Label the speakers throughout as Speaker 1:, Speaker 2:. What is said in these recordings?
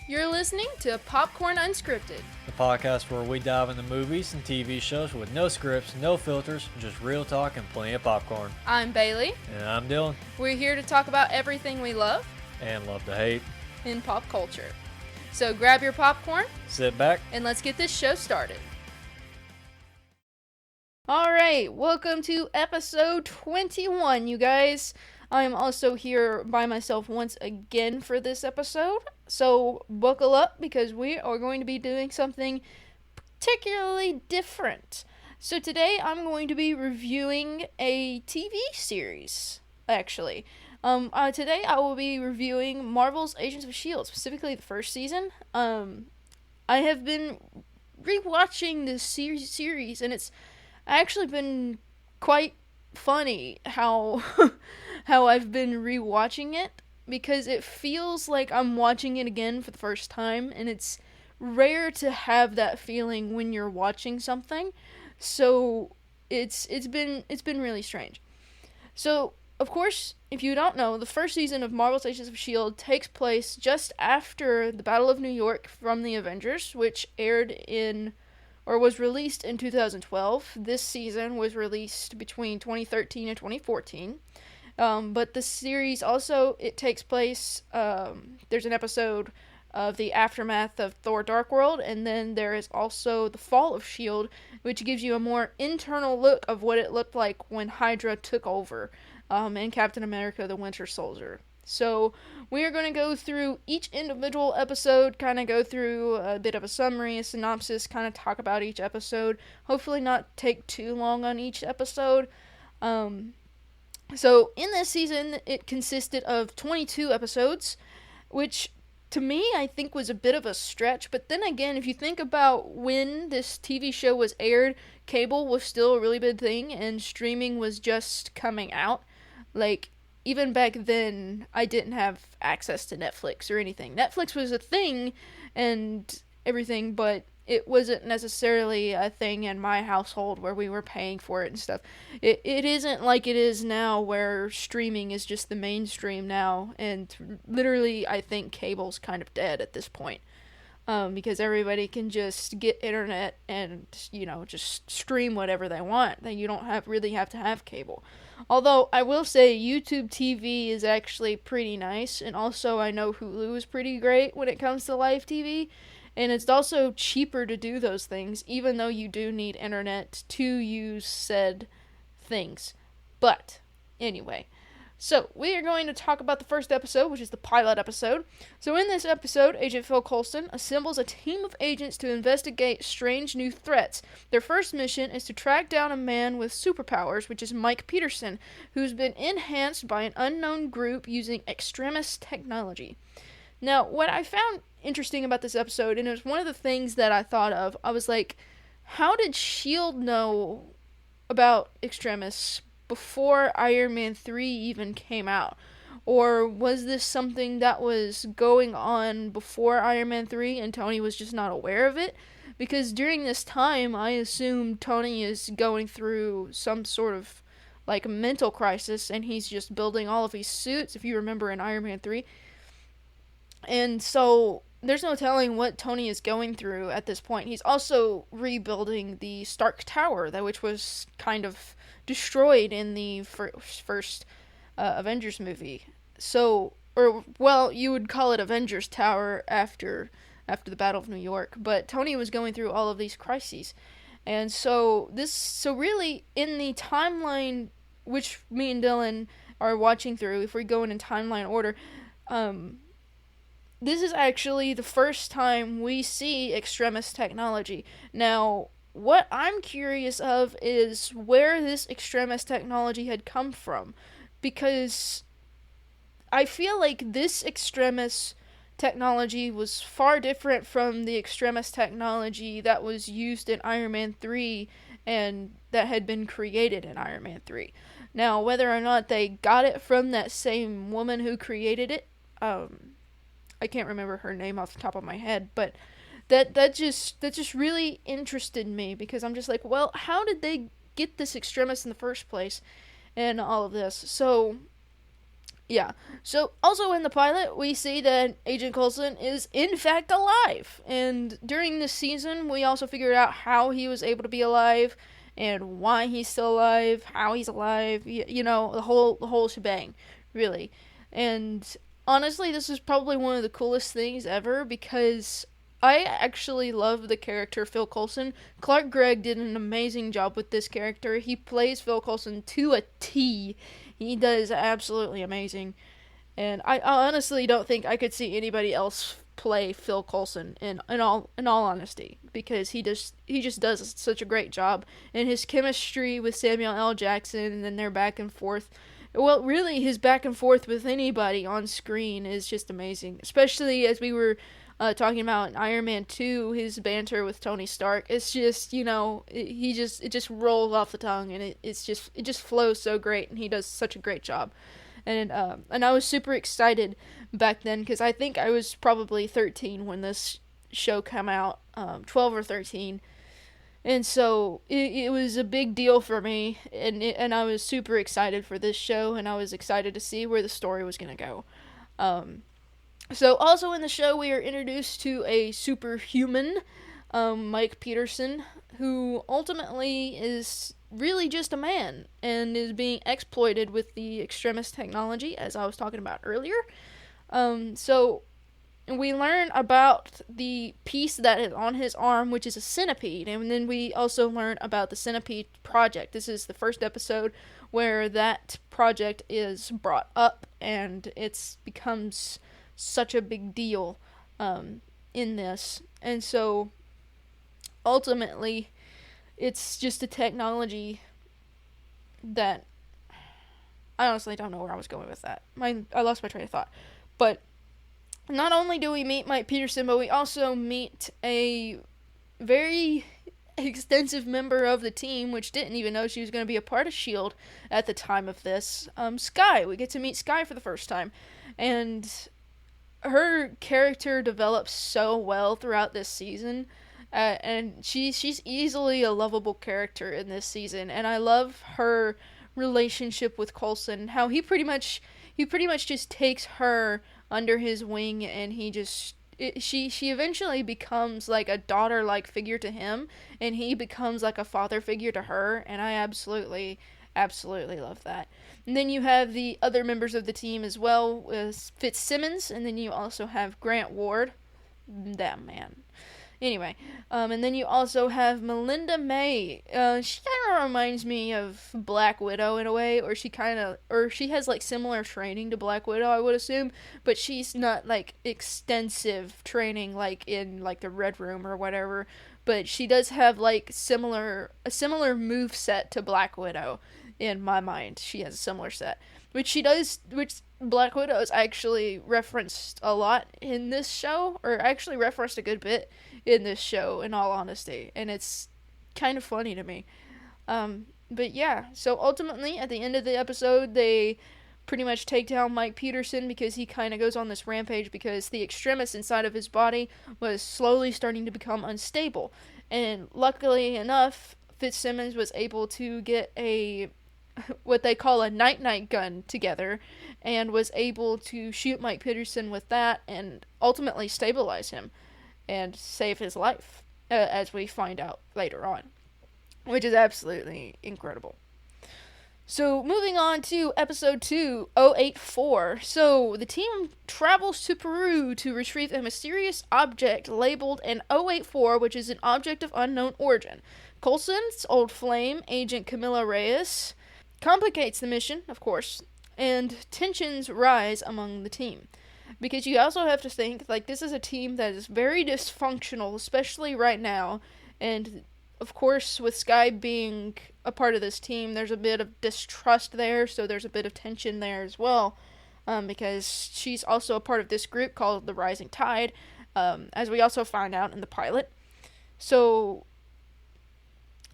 Speaker 1: You're listening to Popcorn Unscripted,
Speaker 2: the podcast where we dive into movies and TV shows with no scripts, no filters, just real talk and plenty of popcorn.
Speaker 1: I'm Bailey.
Speaker 2: And I'm Dylan.
Speaker 1: We're here to talk about everything we love
Speaker 2: and love to hate
Speaker 1: in pop culture. So grab your popcorn,
Speaker 2: sit back,
Speaker 1: and let's get this show started. Alright, welcome to episode 21, you guys. I am also here by myself once again for this episode, so buckle up because we are going to be doing something particularly different. So today I'm going to be reviewing a TV series, actually. Today I will be reviewing Marvel's Agents of S.H.I.E.L.D, specifically the first season. I have been rewatching this series, and it's actually been quite funny how I've been rewatching it, because it feels like I'm watching it again for the first time, and it's rare to have that feeling when you're watching something. So it's been really strange. So of course, if you don't know, the first season of Marvel's Agents of S.H.I.E.L.D. takes place just after the Battle of New York from the Avengers, which was released in 2012. This season was released between 2013 and 2014. But the series also, it takes place, there's an episode of the aftermath of Thor Dark World, and then there is also the fall of S.H.I.E.L.D., which gives you a more internal look of what it looked like when Hydra took over, in Captain America the Winter Soldier. So we are going to go through each individual episode, kind of go through a bit of a summary, a synopsis, kind of talk about each episode. Hopefully not take too long on each episode. So in this season, it consisted of 22 episodes, which to me I think was a bit of a stretch. But then again, if you think about when this TV show was aired, cable was still a really big thing, and streaming was just coming out. Like, even back then, I didn't have access to Netflix or anything. Netflix was a thing and everything, but it wasn't necessarily a thing in my household where we were paying for it and stuff. It isn't like it is now, where streaming is just the mainstream now, and literally I think cable's kind of dead at this point. Because everybody can just get internet and, just stream whatever they want. Then you don't really have to have cable. Although, I will say, YouTube TV is actually pretty nice, and also I know Hulu is pretty great when it comes to live TV, and it's also cheaper to do those things, even though you do need internet to use said things. But, anyway. So, we are going to talk about the first episode, which is the pilot episode. So, in this episode, Agent Phil Coulson assembles a team of agents to investigate strange new threats. Their first mission is to track down a man with superpowers, which is Mike Peterson, who's been enhanced by an unknown group using extremist technology. Now, what I found interesting about this episode, and it was one of the things that I thought of, I was like, how did S.H.I.E.L.D. know about extremists before Iron Man 3 even came out? Or was this something that was going on before Iron Man 3 and Tony was just not aware of it? Because during this time, I assume Tony is going through some sort of mental crisis, and he's just building all of these suits, if you remember in Iron Man 3. And so there's no telling what Tony is going through at this point. He's also rebuilding the Stark Tower, which was kind of destroyed in the first Avengers movie. So, you would call it Avengers Tower after the Battle of New York. But Tony was going through all of these crises. And so really, in the timeline, which me and Dylan are watching through, if we're going in timeline order, this is actually the first time we see extremist technology. Now, what I'm curious of is where this extremist technology had come from, because I feel like this extremist technology was far different from the extremist technology that was used in Iron Man 3 and that had been created in Iron Man 3. Now, whether or not they got it from that same woman who created it, I can't remember her name off the top of my head, but that just really interested me, because I'm just like, well, how did they get this extremist in the first place and all of this? So Yeah. So, also in the pilot, we see that Agent Coulson is in fact alive. And during this season, we also figured out how he was able to be alive and why he's still alive, how he's alive, you know, the whole shebang, really. And honestly, this is probably one of the coolest things ever because I actually love the character Phil Coulson. Clark Gregg did an amazing job with this character. He plays Phil Coulson to a T. He does absolutely amazing. And I honestly don't think I could see anybody else play Phil Coulson in all honesty because he just does such a great job, and his chemistry with Samuel L. Jackson and then their back and forth, well, really his back and forth with anybody on screen is just amazing, especially as we were talking about in Iron Man 2, his banter with Tony Stark. It's just, it just rolls off the tongue, and it just flows so great, and he does such a great job. And I was super excited back then because I think I was probably 13 when this show came out, 12 or 13, and so it was a big deal for me, and I was super excited for this show, and I was excited to see where the story was gonna go. So also in the show, we are introduced to a superhuman, Mike Peterson, who ultimately is really just a man and is being exploited with the extremist technology, as I was talking about earlier. So we learn about the piece that is on his arm, which is a centipede, and then we also learn about the centipede project. This is the first episode where that project is brought up, and it becomes such a big deal in this. And so ultimately, it's just a technology that I honestly don't know where I was going with that. I lost my train of thought. But not only do we meet Mike Peterson, but we also meet a very extensive member of the team, which didn't even know she was going to be a part of S.H.I.E.L.D. at the time of this. Skye. We get to meet Skye for the first time. And her character develops so well throughout this season. And she's easily a lovable character in this season, and I love her relationship with Coulson. How he pretty much just takes her under his wing, and she eventually becomes like a daughter-like figure to him, and he becomes like a father figure to her, and I absolutely love that. And then you have the other members of the team as well, with Fitzsimmons, and then you also have Grant Ward. That man. Anyway, and then you also have Melinda May. She kind of reminds me of Black Widow in a way, or she has like similar training to Black Widow, I would assume, but she's not like extensive training like in like the Red Room or whatever. But she does have like a similar move set to Black Widow. In my mind, she has a similar set, which Black Widow is actually referenced a lot in this show, or actually referenced a good bit in this show, in all honesty, and it's kind of funny to me. But yeah, so ultimately, at the end of the episode, they pretty much take down Mike Peterson because he kind of goes on this rampage because the extremist inside of his body was slowly starting to become unstable. And luckily enough, Fitzsimmons was able to get what they call a night-night gun together, and was able to shoot Mike Peterson with that and ultimately stabilize him and save his life, as we find out later on, which is absolutely incredible. So moving on to episode 2, 084. So the team travels to Peru to retrieve a mysterious object labeled an 084, which is an object of unknown origin. Coulson's old flame, Agent Camilla Reyes, complicates the mission, of course, and tensions rise among the team. Because you also have to think, like, this is a team that is very dysfunctional, especially right now, and of course, with Skye being a part of this team, there's a bit of distrust there, so there's a bit of tension there as well, because she's also a part of this group called the Rising Tide, as we also find out in the pilot. So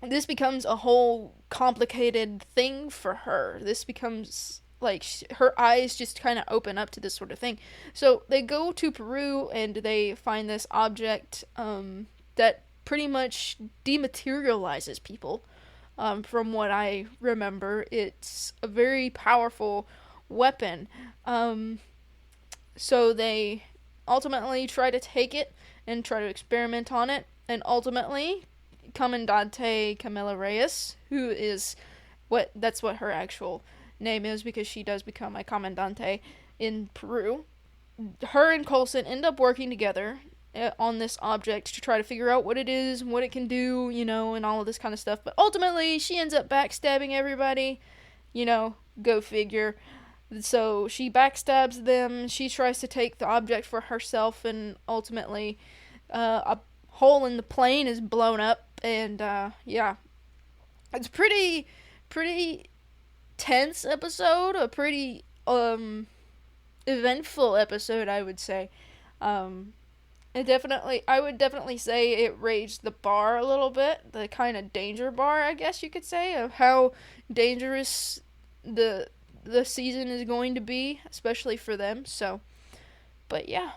Speaker 1: this becomes a whole complicated thing for her. This becomes like her eyes just kind of open up to this sort of thing. So they go to Peru and they find this object that pretty much dematerializes people. From what I remember, it's a very powerful weapon. So they ultimately try to take it and try to experiment on it, and ultimately Comandante Camila Reyes, who is that's what her actual name is because she does become a Comandante in Peru. Her and Coulson end up working together on this object to try to figure out what it is and what it can do, and all of this kind of stuff. But ultimately, she ends up backstabbing everybody, go figure. So she backstabs them, she tries to take the object for herself, and ultimately a hole in the plane is blown up, and yeah. It's pretty tense episode, a pretty eventful episode, I would say. I would definitely say it raised the bar a little bit, the kind of danger bar, I guess you could say, of how dangerous the season is going to be, especially for them. So, but yeah.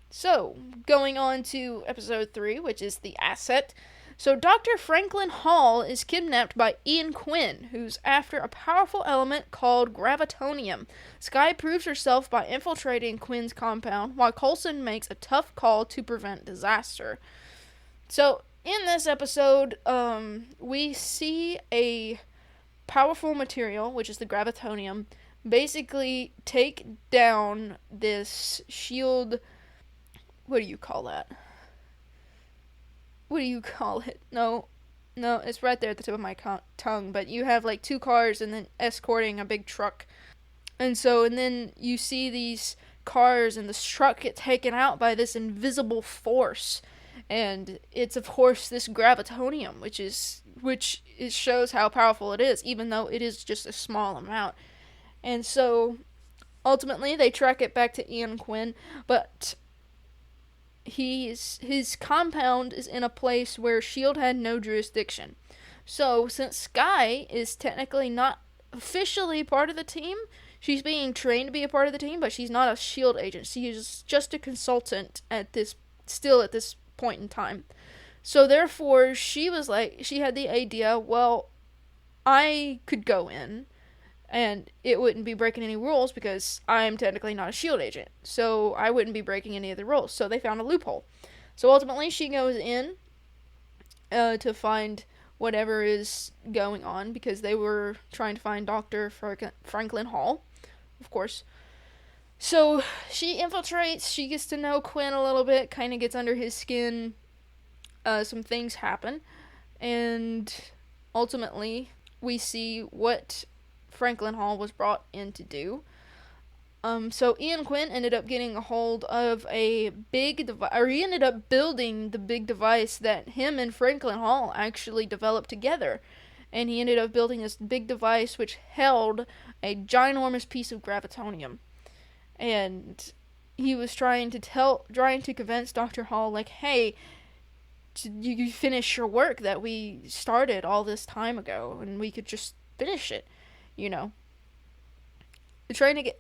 Speaker 1: So, going on to episode 3, which is The Asset. So, Dr. Franklin Hall is kidnapped by Ian Quinn, who's after a powerful element called gravitonium. Skye proves herself by infiltrating Quinn's compound, while Coulson makes a tough call to prevent disaster. So, in this episode, we see a powerful material, which is the gravitonium, basically take down this S.H.I.E.L.D. What do you call that? What do you call it? No, it's right there at the tip of my tongue, but you have like 2 cars and then escorting a big truck. And then you see these cars and this truck get taken out by this invisible force. And it's, of course, this gravitonium, which shows how powerful it is, even though it is just a small amount. And so, ultimately, they track it back to Ian Quinn, but his compound is in a place where S.H.I.E.L.D. had no jurisdiction. So, since Skye is technically not officially part of the team, she's being trained to be a part of the team, but she's not a S.H.I.E.L.D. agent. She is just a consultant at this point in time. So therefore, she had the idea, well, I could go in, and it wouldn't be breaking any rules because I'm technically not a S.H.I.E.L.D. agent. So I wouldn't be breaking any of the rules. So they found a loophole. So ultimately, she goes in to find whatever is going on because they were trying to find Dr. Franklin Hall, of course. So she infiltrates, she gets to know Quinn a little bit, kind of gets under his skin. Some things happen, and ultimately we see what Franklin Hall was brought in to do. So Ian Quinn ended up getting a hold of a big device, or he ended up building the big device that him and Franklin Hall actually developed together. And he ended up building this big device which held a ginormous piece of gravitonium. And he was trying to convince Dr. Hall, like, hey, you finish your work that we started all this time ago, and we could just finish it, Trying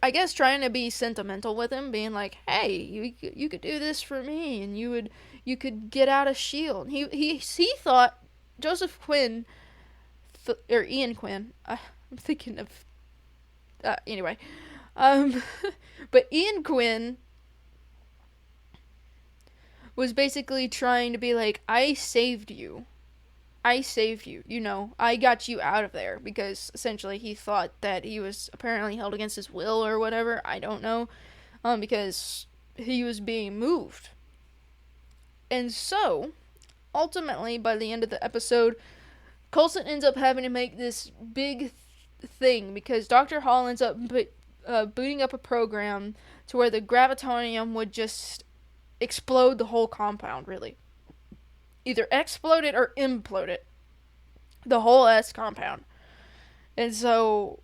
Speaker 1: to be sentimental with him, being like, hey, you could do this for me, and you could get out of S.H.I.E.L.D. He thought Joseph Quinn, or Ian Quinn, I'm thinking of, anyway, but Ian Quinn was basically trying to be like, I saved you, I got you out of there, because essentially he thought that he was apparently held against his will or whatever, I don't know, because he was being moved. And so, ultimately, by the end of the episode, Coulson ends up having to make this big thing, because Dr. Hall ends up booting up a program to where the gravitonium would just explode the whole compound, really. Either explode it or implode it. The whole S compound. And so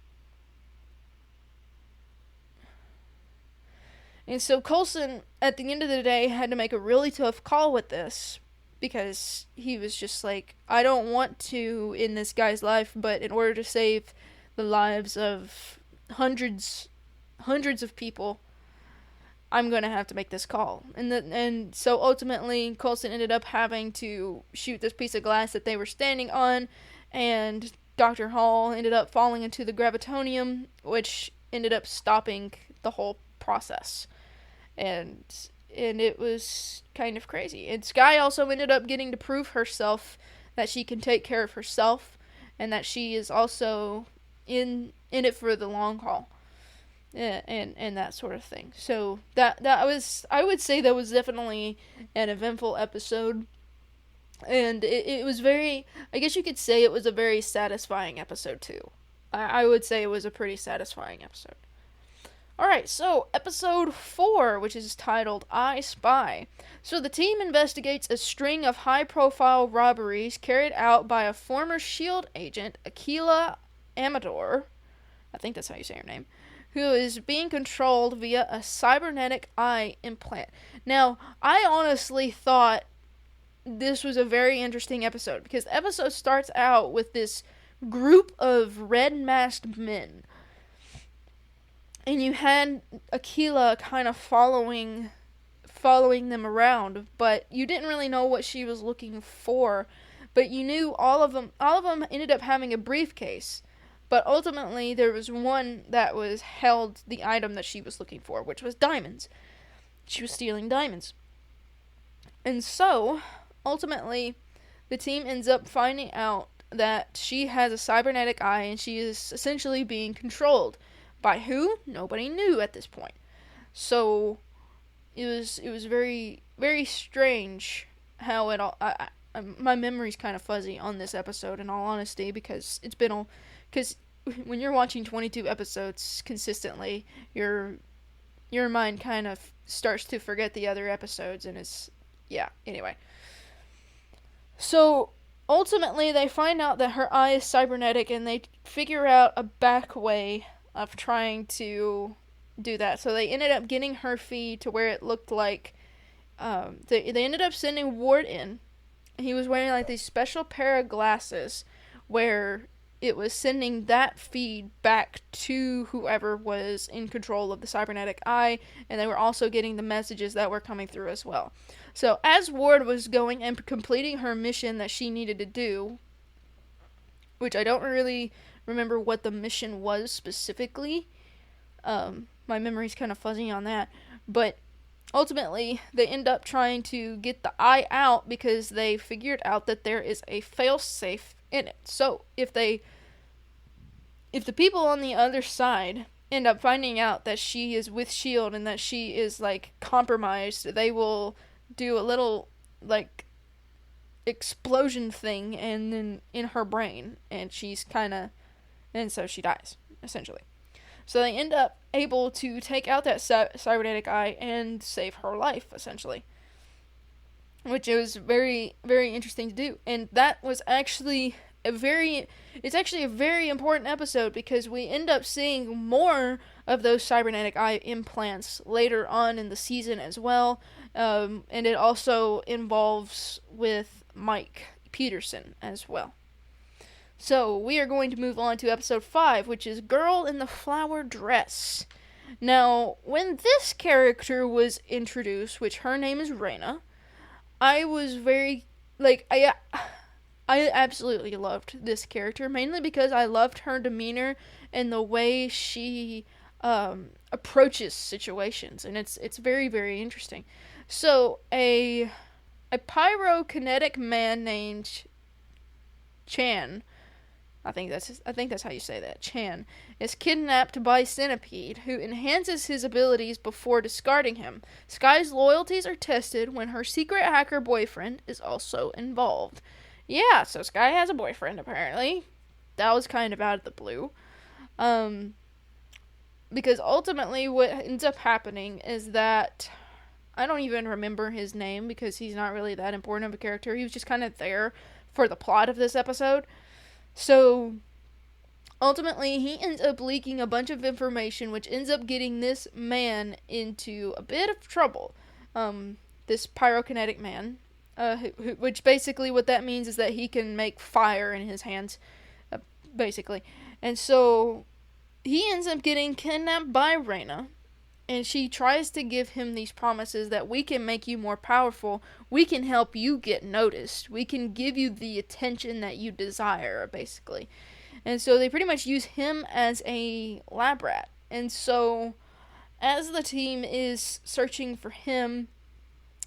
Speaker 1: Coulson, at the end of the day, had to make a really tough call with this. Because he was just like, I don't want to end this guy's life, but in order to save the lives of hundreds of people, I'm going to have to make this call. And so ultimately, Coulson ended up having to shoot this piece of glass that they were standing on, and Dr. Hall ended up falling into the gravitonium, which ended up stopping the whole process. And it was kind of crazy. And Skye also ended up getting to prove herself that she can take care of herself, and that she is also in it for the long haul, and that sort of thing. So that was, I would say, that was definitely an eventful episode, and it was very, I guess you could say it was a very satisfying episode too. I would say it was a pretty satisfying episode. Alright, so episode 4, which is titled I Spy. So the team investigates a string of high-profile robberies carried out by a former S.H.I.E.L.D. agent, Akila Amador, I think that's how you say her name, who is being controlled via a cybernetic eye implant. Now, I honestly thought this was a very interesting episode, because the episode starts out with this group of red-masked men. And you had Akila kind of following them around, but you didn't really know what she was looking for. But you knew all of them ended up having a briefcase. But ultimately, there was one that held the item that she was looking for, which was diamonds. She was stealing diamonds. And so, ultimately, the team ends up finding out that she has a cybernetic eye, and she is essentially being controlled. By who? Nobody knew at this point. So it was very, very strange how it all. My memory's kind of fuzzy on this episode, in all honesty, because because when you're watching 22 episodes consistently, your mind kind of starts to forget the other episodes, and anyway. So ultimately, they find out that her eye is cybernetic, and they figure out a back way of trying to do that. So they ended up getting her feed to where it looked like they ended up sending Ward in. He was wearing like these special pair of glasses where it was sending that feed back to whoever was in control of the cybernetic eye, and they were also getting the messages that were coming through as well. So as Ward was going and completing her mission that she needed to do, which I don't really remember what the mission was specifically. My memory's kind of fuzzy on that. But ultimately, they end up trying to get the eye out because they figured out that there is a failsafe in it. So if the people on the other side end up finding out that she is with S.H.I.E.L.D. and that she is like compromised, they will do a little like explosion thing and then in her brain, and so she dies, essentially. So they end up able to take out that cybernetic eye and save her life, essentially. Which was very, very interesting to do. And that was actually it's actually a very important episode, because we end up seeing more of those cybernetic eye implants later on in the season as well. And it also involves with Mike Peterson as well. So, we are going to move on to episode 5, which is Girl in the Flower Dress. Now, when this character was introduced, which her name is Raina, I was very, I absolutely loved this character, mainly because I loved her demeanor and the way she approaches situations, and it's very, very interesting. So, a pyrokinetic man named Chan, I think that's how you say that, Chan, is kidnapped by Centipede, who enhances his abilities before discarding him. Skye's loyalties are tested when her secret hacker boyfriend is also involved. Yeah, so Skye has a boyfriend, apparently. That was kind of out of the blue. Because ultimately what ends up happening is that, I don't even remember his name because he's not really that important of a character. He was just kind of there for the plot of this episode. So, ultimately, he ends up leaking a bunch of information, which ends up getting this man into a bit of trouble. This pyrokinetic man, which basically what that means is that he can make fire in his hands, basically. And so, he ends up getting kidnapped by Raina, and she tries to give him these promises that we can make you more powerful, we can help you get noticed, we can give you the attention that you desire, basically. And so they pretty much use him as a lab rat, And so, as the team is searching for him,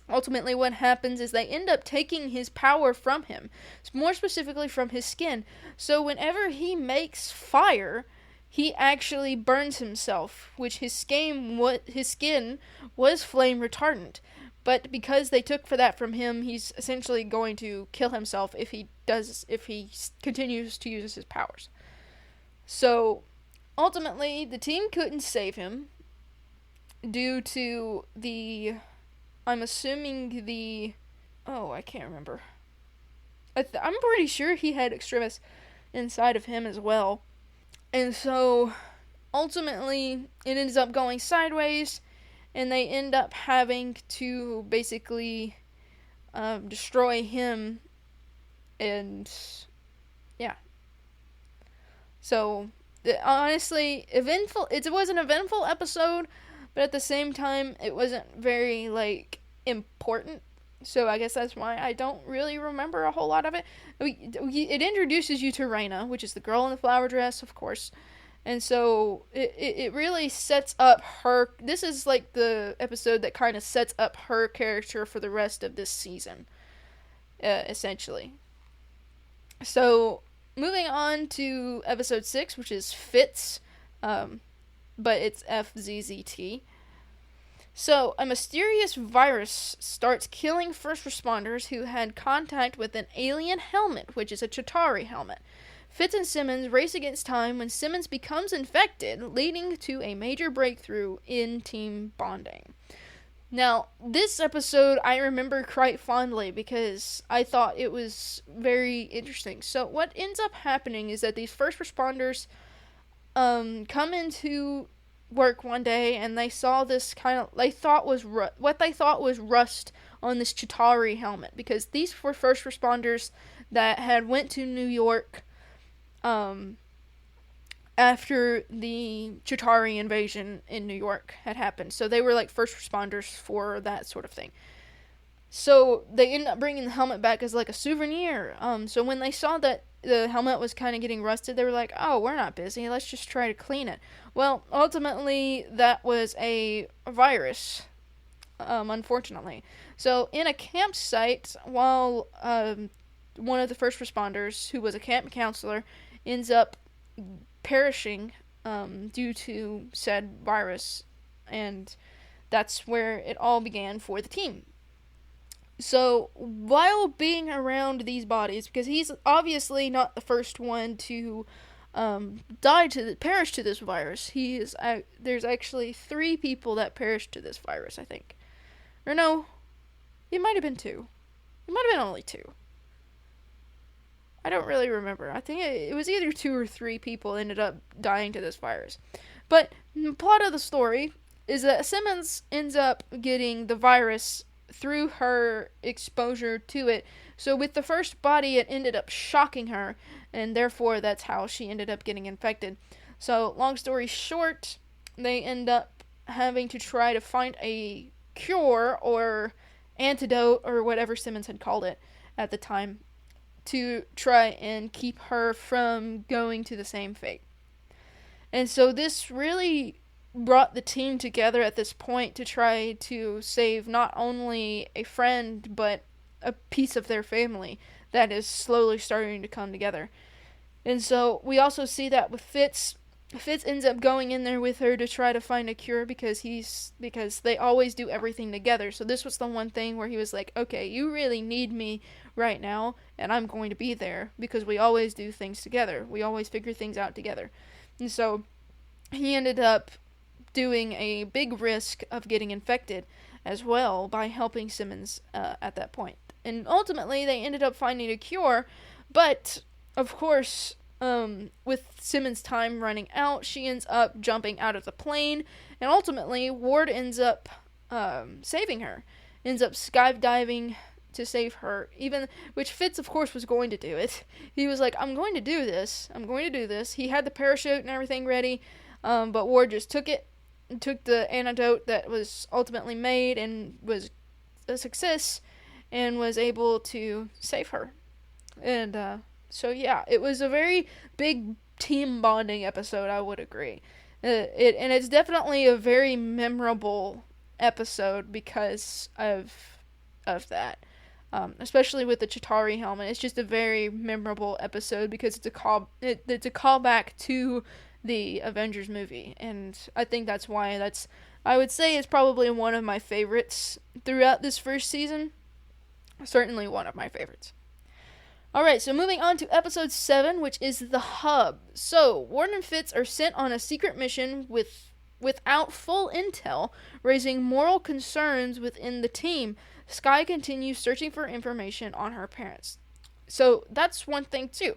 Speaker 1: ultimately what happens is they end up taking his power from him, more specifically from his skin. So whenever he makes fire, he actually burns himself, which his skin was flame retardant. But because they took for that from him, he's essentially going to kill himself if he continues to use his powers. So ultimately, the team couldn't save him due to I'm assuming I can't remember. I'm pretty sure he had extremis inside of him as well. And so, ultimately, it ends up going sideways, and they end up having to basically destroy him, and yeah. So, honestly, eventful. It was an eventful episode, but at the same time, it wasn't very, important. So I guess that's why I don't really remember a whole lot of it. It introduces you to Raina, which is the girl in the flower dress, of course. And so it really sets up her. This is like the episode that kind of sets up her character for the rest of this season, essentially. So moving on to episode 6, which is Fitz, but it's FZZT. So, a mysterious virus starts killing first responders who had contact with an alien helmet, which is a Chitauri helmet. Fitz and Simmons race against time when Simmons becomes infected, leading to a major breakthrough in team bonding. Now, this episode I remember quite fondly because I thought it was very interesting. So, what ends up happening is that these first responders come into work one day, and they saw this what they thought was rust on this Chitauri helmet, because these were first responders that had went to New York after the Chitauri invasion in New York had happened. So they were like first responders for that sort of thing. So they ended up bringing the helmet back as like a souvenir. So when they saw that the helmet was kind of getting rusted, they were like, oh, we're not busy, let's just try to clean it. Well, ultimately, that was a virus, unfortunately. So in a campsite, while one of the first responders, who was a camp counselor, ends up perishing due to said virus, and that's where it all began for the team. So, while being around these bodies, because he's obviously not the first one to perish to this virus. There's actually 3 people that perished to this virus, I think. Or no, it might have been 2. It might have been only 2. I don't really remember. I think it was either 2 or 3 people ended up dying to this virus. But the plot of the story is that Simmons ends up getting the virus through her exposure to it. So with the first body, it ended up shocking her, and therefore that's how she ended up getting infected. So long story short, they end up having to try to find a cure or antidote or whatever Simmons had called it at the time to try and keep her from going to the same fate. And so this really brought the team together at this point to try to save not only a friend, but a piece of their family that is slowly starting to come together. And so we also see that with Fitz. Fitz ends up going in there with her to try to find a cure because they always do everything together. So this was the one thing where he was like, okay, you really need me right now, and I'm going to be there because we always do things together. We always figure things out together. And so he ended up doing a big risk of getting infected as well by helping Simmons at that point. And ultimately, they ended up finding a cure, but of course, with Simmons' time running out, she ends up jumping out of the plane, and ultimately, Ward ends up saving her, ends up skydiving to save her, which Fitz, of course, was going to do it. He was like, I'm going to do this. He had the parachute and everything ready, but Ward just took the antidote that was ultimately made and was a success, and was able to save her. And so yeah, it was a very big team bonding episode, I would agree. And it's definitely a very memorable episode because of that. Especially with the Chitauri helmet, it's just a very memorable episode because it's a callback to the Avengers movie, and I think that's why I would say it's probably one of my favorites throughout this first season. Certainly one of my favorites. Alright, so moving on to episode 7, which is the hub. So, Warden and Fitz are sent on a secret mission without full intel, raising moral concerns within the team. Sky continues searching for information on her parents. So, that's one thing too.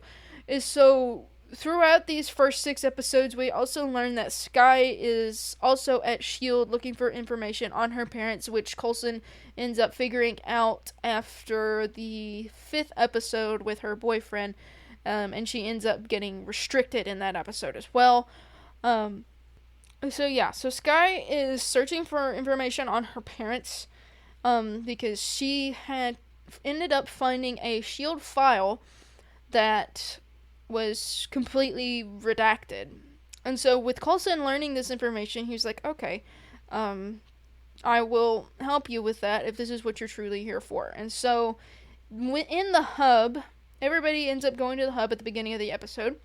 Speaker 1: Throughout these first 6 episodes, we also learn that Sky is also at S.H.I.E.L.D. looking for information on her parents, which Coulson ends up figuring out after the 5th episode with her boyfriend, and she ends up getting restricted in that episode as well. So Sky is searching for information on her parents, because she had ended up finding a S.H.I.E.L.D. file that was completely redacted. And so with Coulson learning this information, he was like, okay, I will help you with that if this is what you're truly here for. And so in the hub, everybody ends up going to the hub at the beginning of the episode,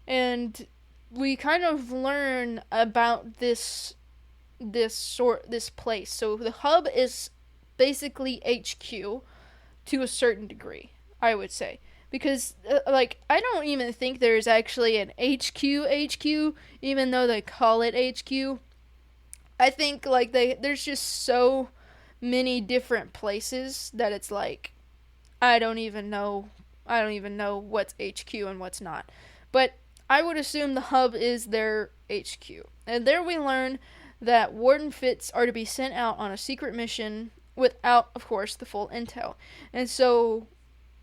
Speaker 1: and we kind of learn about this place. So the hub is basically HQ to a certain degree, I would say. Because, I don't even think there's actually an HQ, even though they call it HQ. I think, there's just so many different places that it's like, I don't even know what's HQ and what's not. But I would assume the hub is their HQ. And there we learn that Warden Fitz are to be sent out on a secret mission without, of course, the full intel. And so,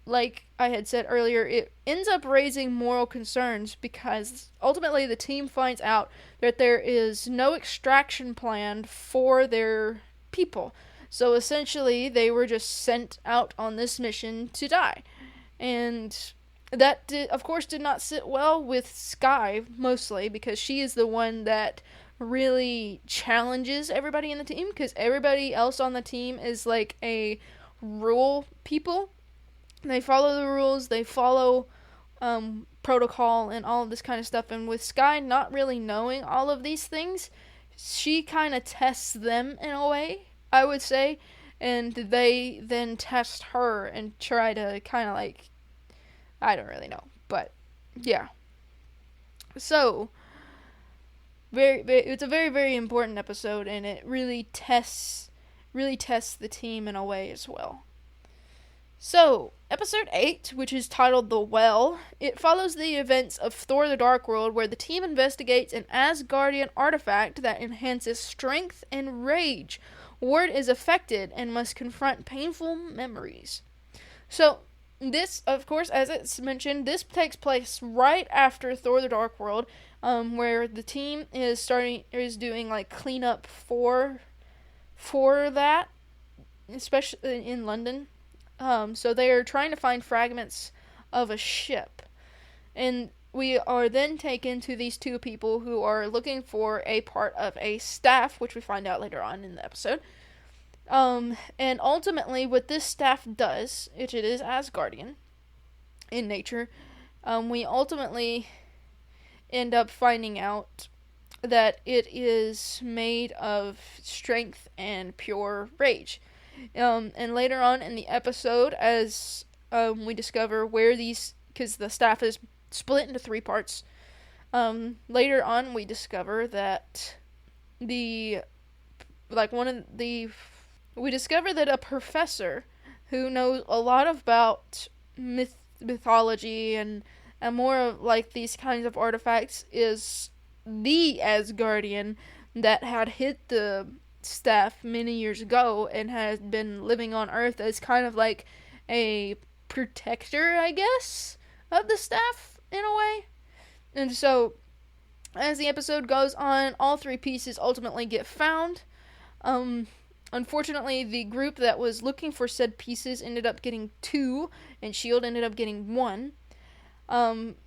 Speaker 1: like I had said earlier, it ends up raising moral concerns because ultimately the team finds out that there is no extraction plan for their people. So essentially, they were just sent out on this mission to die. And that, of course, did not sit well with Sky, mostly, because she is the one that really challenges everybody in the team, because everybody else on the team is like a rule people. They follow the rules, they follow protocol and all of this kind of stuff. And with Sky not really knowing all of these things, she kind of tests them in a way, I would say. And they then test her and try to kind of I don't really know. But, yeah. So, it's a very, very important episode, and it really tests the team in a way as well. So, episode 8, which is titled The Well, it follows the events of Thor the Dark World, where the team investigates an Asgardian artifact that enhances strength and rage. Ward is affected and must confront painful memories. So, this, of course, as it's mentioned, this takes place right after Thor the Dark World, where the team is doing cleanup for that, especially in London. So they are trying to find fragments of a ship. And we are then taken to these two people who are looking for a part of a staff, which we find out later on in the episode. And ultimately what this staff does, which it is Asgardian in nature, we ultimately end up finding out that it is made of strength and pure rage. And later on in the episode, as we discover where because the staff is split into 3 parts, later on we discover that we discover that a professor who knows a lot about mythology and more of these kinds of artifacts is the Asgardian that had hit the staff many years ago and had been living on Earth as kind of like a protector, I guess, of the staff in a way. And so, as the episode goes on, all 3 pieces ultimately get found. Unfortunately, the group that was looking for said pieces ended up getting 2, and S.H.I.E.L.D. ended up getting 1.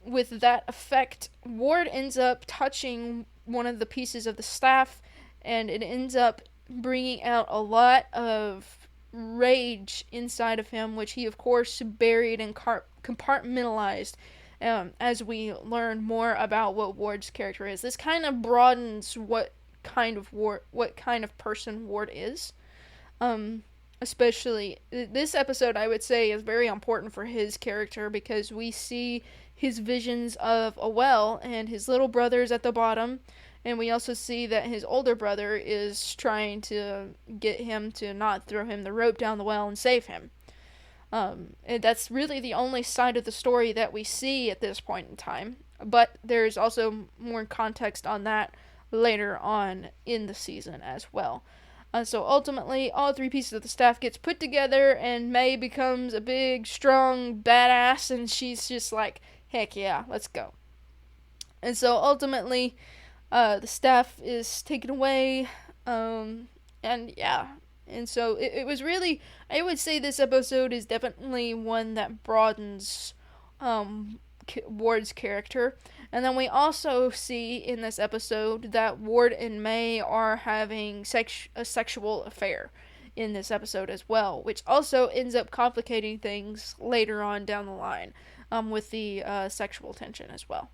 Speaker 1: With that effect, Ward ends up touching one of the pieces of the staff, and it ends up bringing out a lot of rage inside of him, which he, of course, buried and compartmentalized. As we learn more about what Ward's character is, this kind of broadens what kind of person Ward is. Especially this episode, I would say, is very important for his character because we see his visions of a well and his little brother's at the bottom, and we also see that his older brother is trying to get him to not throw him the rope down the well and save him. And that's really the only side of the story that we see at this point in time, but there's also more context on that later on in the season as well. So ultimately, all three pieces of the staff gets put together, and May becomes a big, strong badass, and she's just like, heck yeah, let's go. And so ultimately, the staff is taken away, and yeah. And so it was really, I would say this episode is definitely one that broadens Ward's character. And then we also see in this episode that Ward and May are having a sexual affair in this episode as well, which also ends up complicating things later on down the line with the sexual tension as well.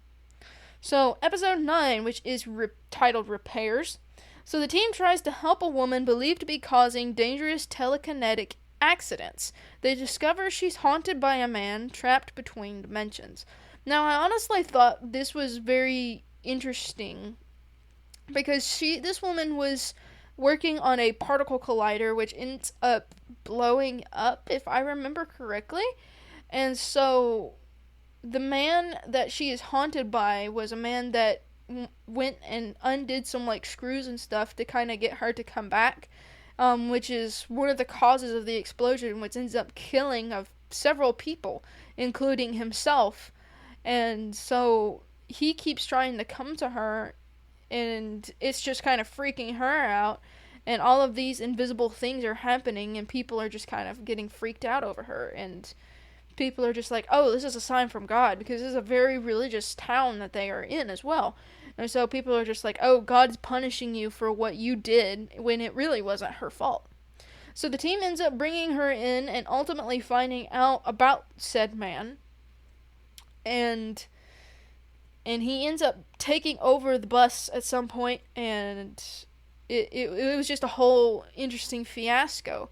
Speaker 1: So, episode 9, which is titled Repairs. So the team tries to help a woman believed to be causing dangerous telekinetic accidents. They discover she's haunted by a man trapped between dimensions. Now, I honestly thought this was very interesting because this woman was working on a particle collider, which ends up blowing up, if I remember correctly. And so the man that she is haunted by was a man that went and undid some like screws and stuff to kind of get her to come back, which is one of the causes of the explosion, which ends up killing of several people, including himself. And so he keeps trying to come to her, and it's just kind of freaking her out, and all of these invisible things are happening, and people are just kind of getting freaked out over her, and people are just like, oh, this is a sign from God, because this is a very religious town that they are in as well. And so people are just like, oh, God's punishing you for what you did, when it really wasn't her fault. So the team ends up bringing her in and ultimately finding out about said man. And he ends up taking over the bus at some point, and it was just a whole interesting fiasco.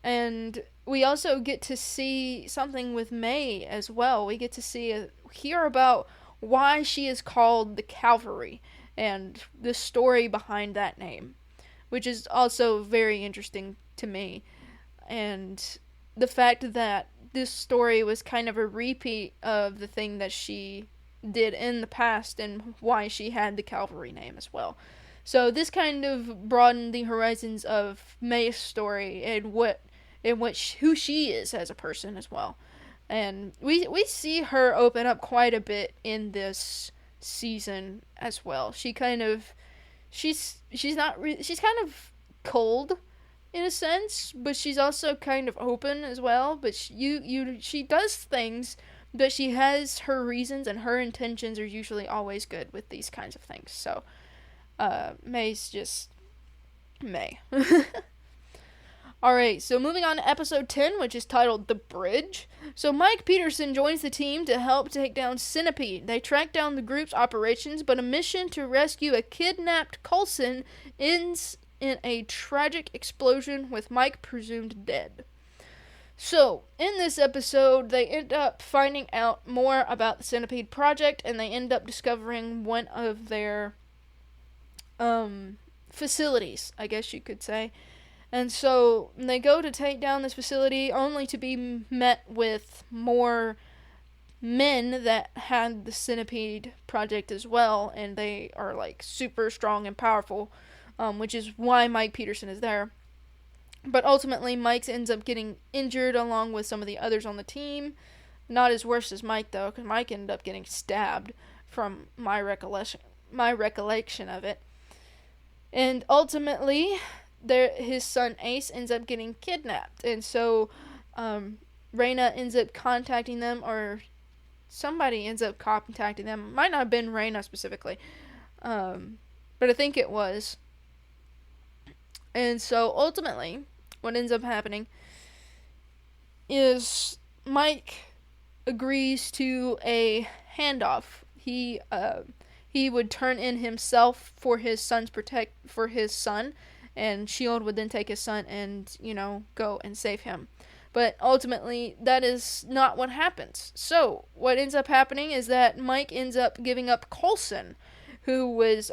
Speaker 1: And we also get to see something with May as well. We get to hear about why she is called the Calvary and the story behind that name, which is also very interesting to me. And the fact that this story was kind of a repeat of the thing that she did in the past and why she had the Calvary name as well. So this kind of broadened the horizons of May's story and who she is as a person as well. And we see her open up quite a bit in this season as well. She's kind of cold in a sense, but she's also kind of open as well. But she does things, but she has her reasons, and her intentions are usually always good with these kinds of things. So May's just May. Alright, so moving on to episode 10, which is titled The Bridge. So Mike Peterson joins the team to help take down Centipede. They track down the group's operations, but a mission to rescue a kidnapped Coulson ends in a tragic explosion with Mike presumed dead. So, in this episode, they end up finding out more about the Centipede project, and they end up discovering one of their facilities, I guess you could say. And so they go to take down this facility only to be met with more men that had the Centipede project as well, and they are like super strong and powerful, which is why Mike Peterson is there. But ultimately, Mike ends up getting injured along with some of the others on the team. Not as worse as Mike, though, because Mike ended up getting stabbed from my recollection of it. And ultimately, his son Ace ends up getting kidnapped, and so Raina ends up contacting them, or somebody ends up contacting them. Might not have been Raina specifically, but I think it was. And so ultimately, what ends up happening is Mike agrees to a handoff. He would turn in himself for his son, and S.H.I.E.L.D. would then take his son and, go and save him. But ultimately, that is not what happens. So, what ends up happening is that Mike ends up giving up Coulson, who was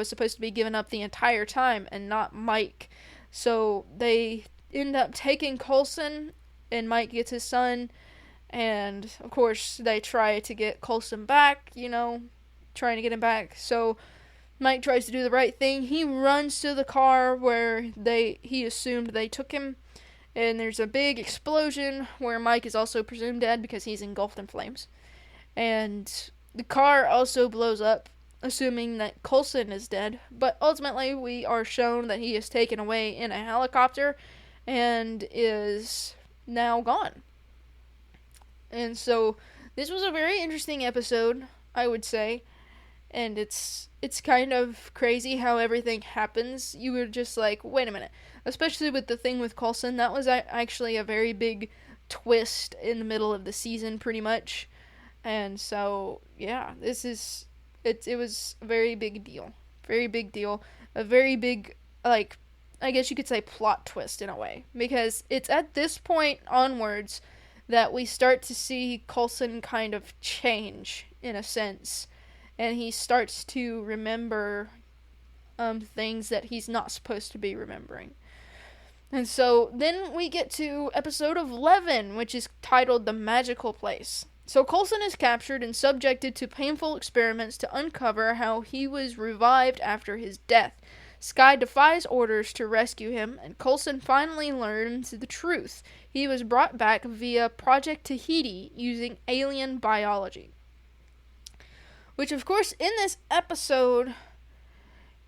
Speaker 1: supposed to be given up the entire time, and not Mike. So, they end up taking Coulson, and Mike gets his son, and, of course, they try to get Coulson back, trying to get him back. So, Mike tries to do the right thing. He runs to the car where he assumed they took him, and there's a big explosion where Mike is also presumed dead because he's engulfed in flames. And the car also blows up, assuming that Coulson is dead. But ultimately, we are shown that he is taken away in a helicopter and is now gone. And so, this was a very interesting episode, I would say. And it's kind of crazy how everything happens. You were just like, wait a minute. Especially with the thing with Coulson, that was actually a very big twist in the middle of the season, pretty much. And so, yeah, it was a very big deal. Very big deal. A very big, I guess you could say plot twist in a way. Because it's at this point onwards that we start to see Coulson kind of change, in a sense. And he starts to remember things that he's not supposed to be remembering. And so then we get to episode 11, which is titled The Magical Place. So Coulson is captured and subjected to painful experiments to uncover how he was revived after his death. S.H.I.E.L.D. defies orders to rescue him, and Coulson finally learns the truth. He was brought back via Project Tahiti using alien biology. Which, of course, in this episode,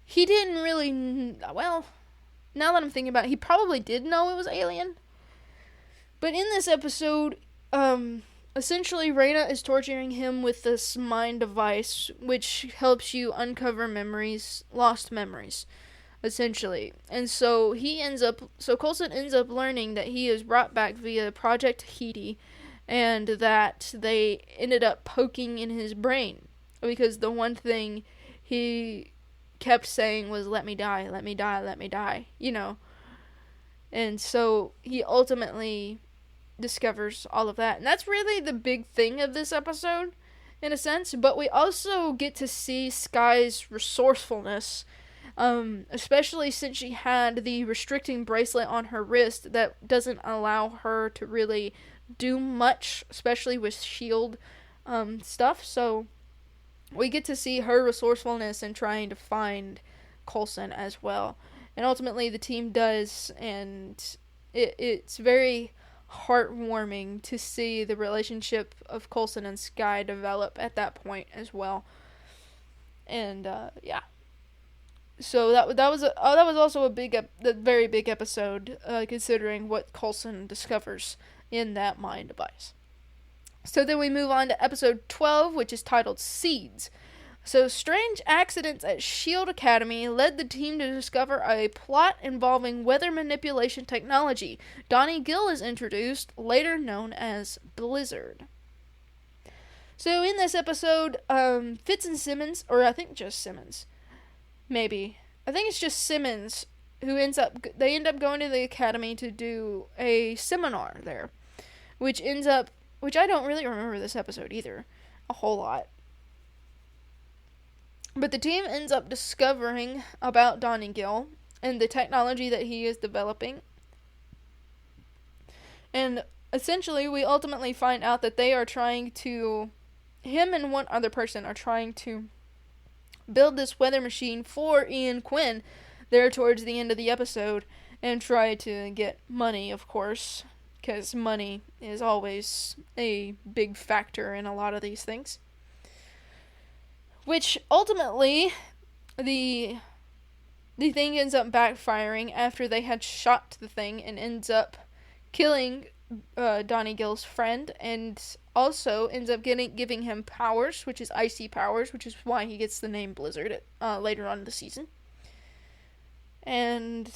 Speaker 1: he didn't really... Well, now that I'm thinking about it, he probably did know it was alien. But in this episode, essentially, Reina is torturing him with this mind device, which helps you uncover lost memories, essentially. And so Coulson ends up learning that he is brought back via Project Tahiti, and that they ended up poking in his brain. Because the one thing he kept saying was, let me die, let me die, let me die, And so he ultimately discovers all of that. And that's really the big thing of this episode, in a sense. But we also get to see Sky's resourcefulness, especially since she had the restricting bracelet on her wrist that doesn't allow her to really do much, especially with S.H.I.E.L.D. Stuff. So we get to see her resourcefulness in trying to find Coulson as well. And ultimately the team does, and it's very heartwarming to see the relationship of Coulson and Sky develop at that point as well. And yeah. So that was also a very big episode, considering what Coulson discovers in that mind device. So then we move on to episode 12, which is titled Seeds. So strange accidents at S.H.I.E.L.D. Academy led the team to discover a plot involving weather manipulation technology. Donnie Gill is introduced, later known as Blizzard. So in this episode, Fitz and Simmons, or I think just Simmons, maybe. I think it's just Simmons who end up going to the academy to do a seminar there, which I don't really remember this episode either, a whole lot. But the team ends up discovering about Donnie Gill and the technology that he is developing. And essentially, we ultimately find out that him and one other person are trying to build this weather machine for Ian Quinn there towards the end of the episode, and try to get money, of course, because money is always a big factor in a lot of these things. Which ultimately, the thing ends up backfiring after they had shot the thing, and ends up killing Donnie Gill's friend, and also ends up giving him powers, which is icy powers, which is why he gets the name Blizzard later on in the season. And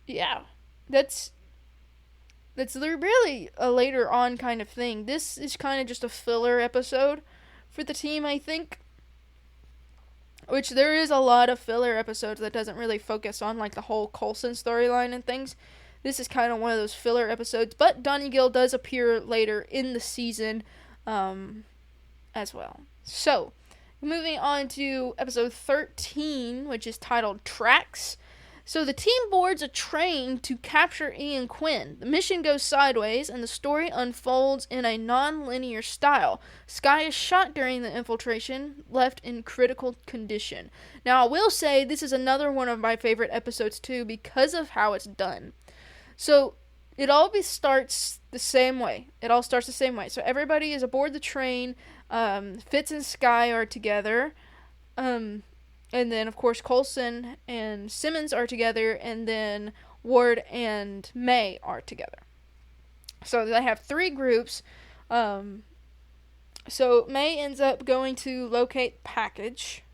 Speaker 1: yeah, that's really a later on kind of thing. This is kind of just a filler episode for the team, I think. Which there is a lot of filler episodes that doesn't really focus on like the whole Coulson storyline and things. This is kind of one of those filler episodes, but Donnie Gill does appear later in the season as well. So, moving on to episode 13, which is titled Tracks. So the team boards a train to capture Ian Quinn. The mission goes sideways, and the story unfolds in a non-linear style. Skye is shot during the infiltration, left in critical condition. Now, I will say this is another one of my favorite episodes, too, because of how it's done. So, it all starts the same way. So everybody is aboard the train. Fitz and Skye are together. And then, of course, Coulson and Simmons are together, and then Ward and May are together. So they have 3 groups. So May ends up going to locate the package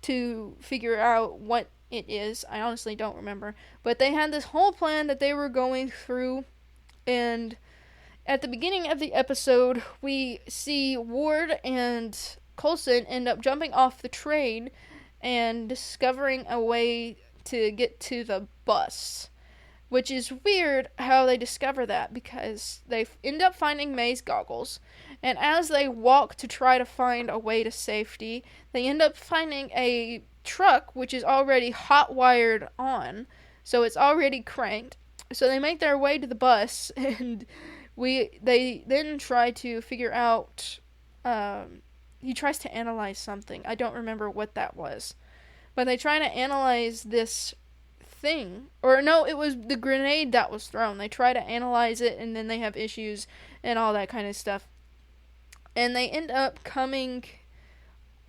Speaker 1: to figure out what it is. I honestly don't remember. But they had this whole plan that they were going through, and at the beginning of the episode, we see Ward and Coulson end up jumping off the train and discovering a way to get to the bus. Which is weird how they discover that, because they end up finding May's goggles. And as they walk to try to find a way to safety, they end up finding a truck which is already hot-wired on. So it's already cranked. So they make their way to the bus, and they then try to figure out... he tries to analyze something. I don't remember what that was. But they try to analyze this thing. Or no, it was the grenade that was thrown. They try to analyze it, and then they have issues and all that kind of stuff. And they end up coming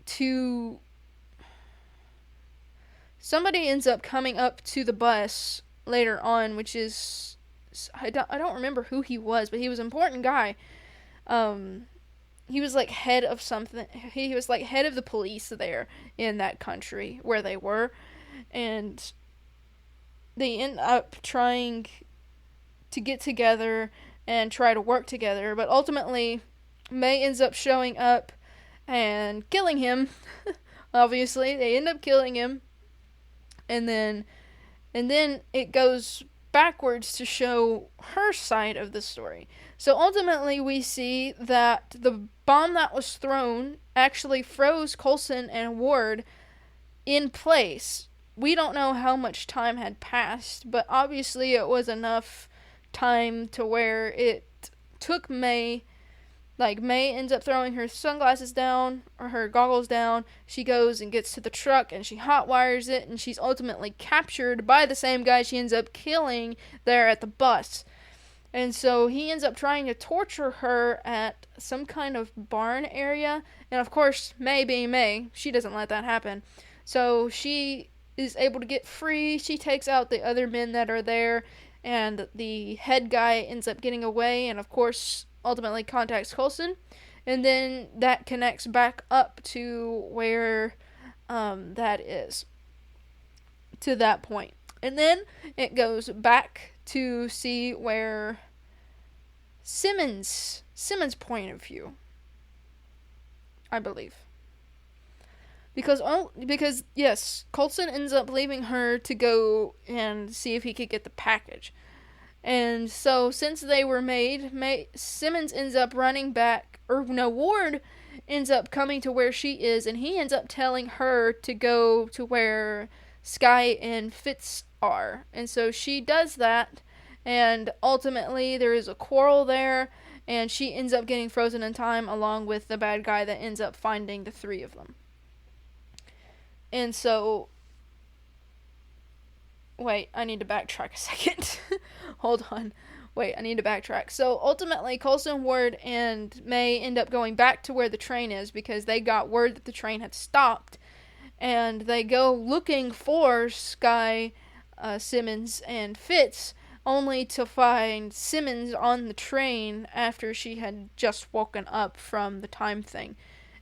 Speaker 1: to... Somebody ends up coming up to the bus later on, which is... I don't remember who he was, but he was an important guy. He was like head of something. He was like head of the police there in that country where they were. And they end up trying to get together and try to work together. But ultimately, May ends up showing up and killing him. Obviously, they end up killing him. And then it goes backwards to show her side of the story. So ultimately we see that the bomb that was thrown actually froze Coulson and Ward in place. We don't know how much time had passed, but obviously it was enough time to where it took May... Like, May ends up throwing her sunglasses down, or her goggles down. She goes and gets to the truck, and she hotwires it, and she's ultimately captured by the same guy she ends up killing there at the bus. And so he ends up trying to torture her at some kind of barn area. And of course, May being May, she doesn't let that happen. So she is able to get free. She takes out the other men that are there, and the head guy ends up getting away, and of course... ultimately contacts Coulson, and then that connects back up to where that is, to that point. And then it goes back to see where Simmons' point of view, I believe. Because yes, Coulson ends up leaving her to go and see if he could get the package. And so, since they were made, Simmons ends up running back, Ward ends up coming to where she is, and he ends up telling her to go to where Skye and Fitz are. And so she does that, and ultimately there is a quarrel there, and she ends up getting frozen in time along with the bad guy that ends up finding the 3 of them. And so... Wait, I need to backtrack a second. Hold on. Wait, I need to backtrack. So, ultimately, Coulson, Ward, and May end up going back to where the train is because they got word that the train had stopped. And they go looking for Skye, Simmons, and Fitz only to find Simmons on the train after she had just woken up from the time thing.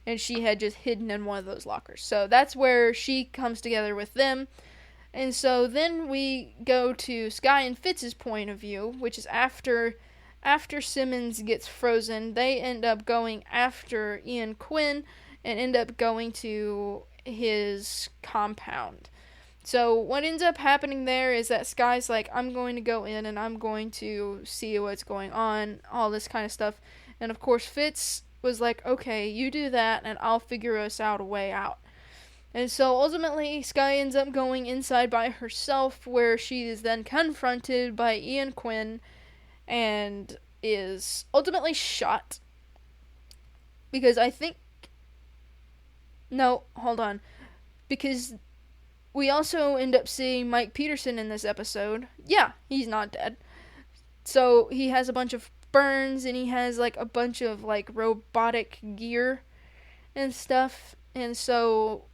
Speaker 1: And she had just hidden in one of those lockers. So that's where she comes together with them. And so then we go to Sky and Fitz's point of view, which is after Simmons gets frozen, they end up going after Ian Quinn and end up going to his compound. So what ends up happening there is that Sky's like, I'm going to go in and I'm going to see what's going on, all this kind of stuff. And of course Fitz was like, okay, you do that and I'll figure us out a way out. And so ultimately Sky ends up going inside by herself, where she is then confronted by Ian Quinn and is ultimately shot. Because I think... No, hold on. Because we also end up seeing Mike Peterson in this episode. Yeah, he's not dead. So he has a bunch of burns and he has like a bunch of like robotic gear and stuff. And so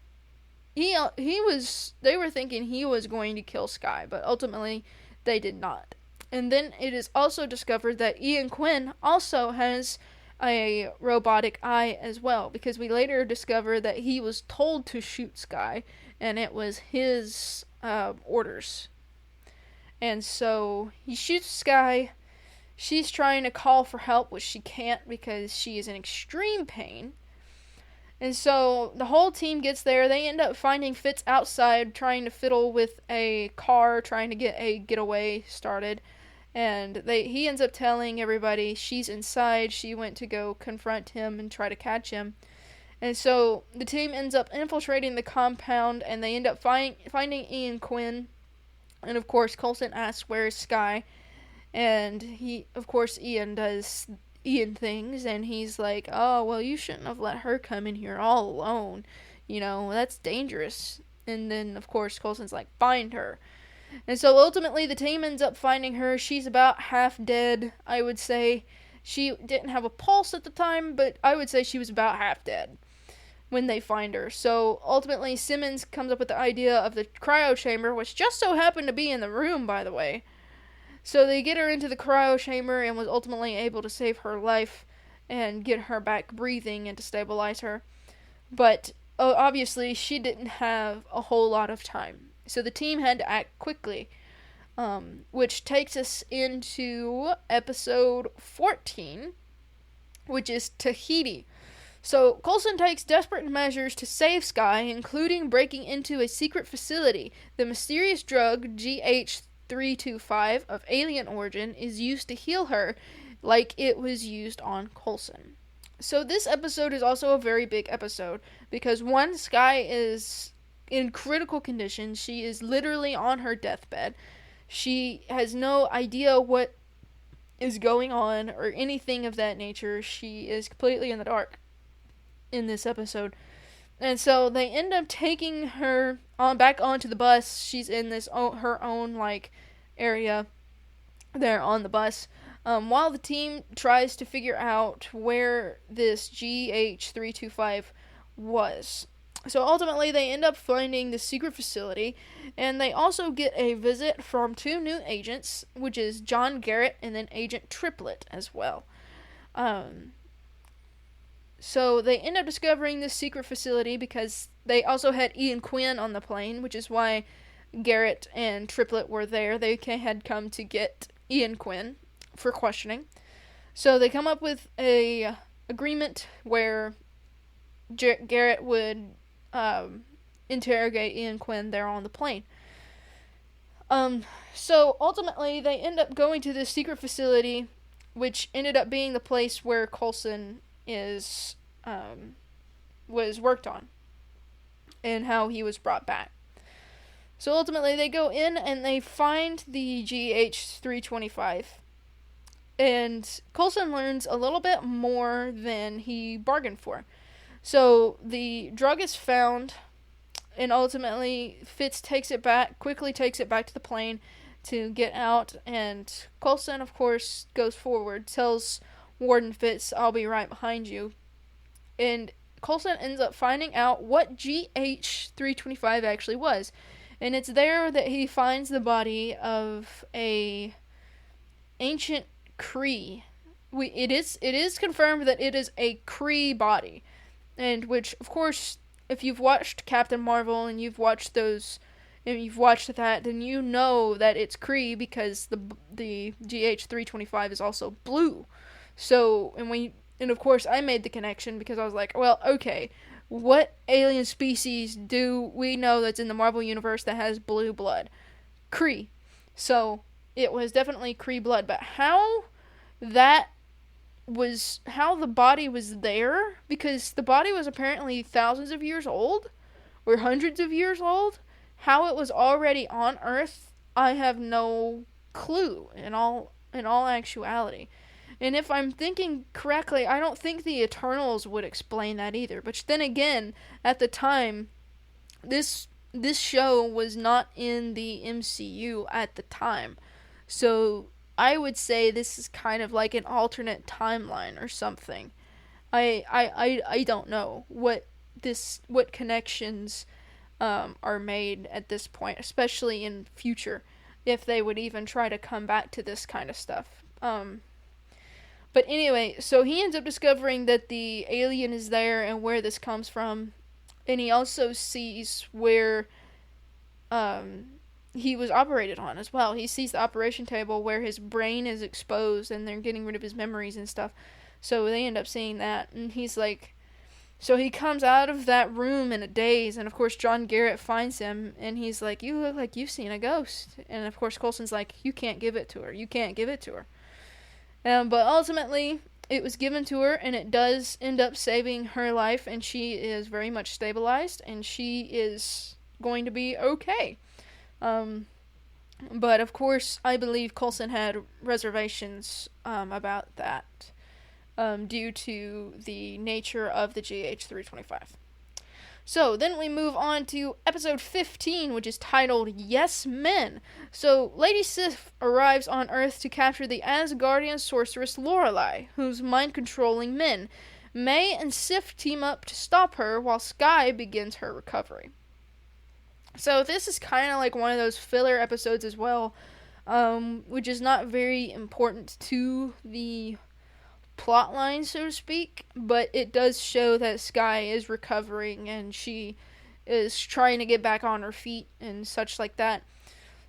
Speaker 1: they were thinking he was going to kill Sky, but ultimately they did not. And then it is also discovered that Ian Quinn also has a robotic eye as well, because we later discover that he was told to shoot Sky, and it was his orders. And so he shoots Sky. She's trying to call for help, which she can't because she is in extreme pain. And so the whole team gets there. They end up finding Fitz outside trying to fiddle with a car, trying to get a getaway started. And he ends up telling everybody she's inside. She went to go confront him and try to catch him. And so the team ends up infiltrating the compound, and they end up finding Ian Quinn. And of course, Coulson asks, where's Sky? And Ian does Ian things, and he's like, oh, well, you shouldn't have let her come in here all alone. You know, that's dangerous. And then, of course, Coulson's like, find her. And so ultimately the team ends up finding her. She's about half dead, I would say. She didn't have a pulse at the time, but I would say she was about half dead when they find her. So ultimately Simmons comes up with the idea of the cryo chamber, which just so happened to be in the room, by the way. So they get her into the cryo chamber and was ultimately able to save her life and get her back breathing and to stabilize her. But obviously she didn't have a whole lot of time. So the team had to act quickly, which takes us into episode 14, which is Tahiti. So Coulson takes desperate measures to save Sky, including breaking into a secret facility. The mysterious drug GH325 of alien origin is used to heal her, like it was used on Coulson. So this episode is also a very big episode, because one, Sky is in critical condition. She is literally on her deathbed. She has no idea what is going on or anything of that nature. She is completely in the dark in this episode. And so they end up taking her back onto the bus. She's in this her own like area there on the bus, while the team tries to figure out where this GH325 was. So ultimately they end up finding the secret facility, and they also get a visit from two new agents, which is John Garrett and then Agent Triplet as well. So they end up discovering this secret facility because they also had Ian Quinn on the plane, which is why Garrett and Triplet were there. They had come to get Ian Quinn for questioning. So they come up with a agreement where Garrett would interrogate Ian Quinn there on the plane. So ultimately they end up going to this secret facility, which ended up being the place where Coulson was worked on and how he was brought back. So ultimately they go in and they find the GH325, and Coulson learns a little bit more than he bargained for. So the drug is found, and ultimately Fitz quickly takes it back to the plane to get out, and Coulson, of course, goes forward, tells Warden Fitz, I'll be right behind you. And Coulson ends up finding out what GH325 actually was. And it's there that he finds the body of a ancient Kree. It is confirmed that it is a Kree body, and which, of course, if you've watched Captain Marvel and you've watched that, then you know that it's Kree because the GH325 is also blue. So, and of course I made the connection because I was like, well, okay, what alien species do we know that's in the Marvel universe that has blue blood? Kree. So, it was definitely Kree blood, but how the body was there, because the body was apparently thousands of years old or hundreds of years old. How it was already on Earth, I have no clue in all actuality. And if I'm thinking correctly, I don't think the Eternals would explain that either. But then again, at the time, this show was not in the MCU at the time. So I would say this is kind of like an alternate timeline or something. I don't know what connections are made at this point, especially in future, if they would even try to come back to this kind of stuff. But anyway, so he ends up discovering that the alien is there and where this comes from, and he also sees where he was operated on as well. He sees the operation table where his brain is exposed and they're getting rid of his memories and stuff. So they end up seeing that, and he's like, so he comes out of that room in a daze, and of course John Garrett finds him, and he's like, you look like you've seen a ghost. And of course Coulson's like, you can't give it to her. You can't give it to her. But ultimately, it was given to her, and it does end up saving her life, and she is very much stabilized, and she is going to be okay. But of course, I believe Coulson had reservations about that due to the nature of the GH325. So, then we move on to episode 15, which is titled Yes Men. So, Lady Sif arrives on Earth to capture the Asgardian sorceress Lorelei, who's mind-controlling men. May and Sif team up to stop her, while Skye begins her recovery. So, this is kind of like one of those filler episodes as well, which is not very important to the plot line, so to speak, but it does show that Skye is recovering and she is trying to get back on her feet and such like that.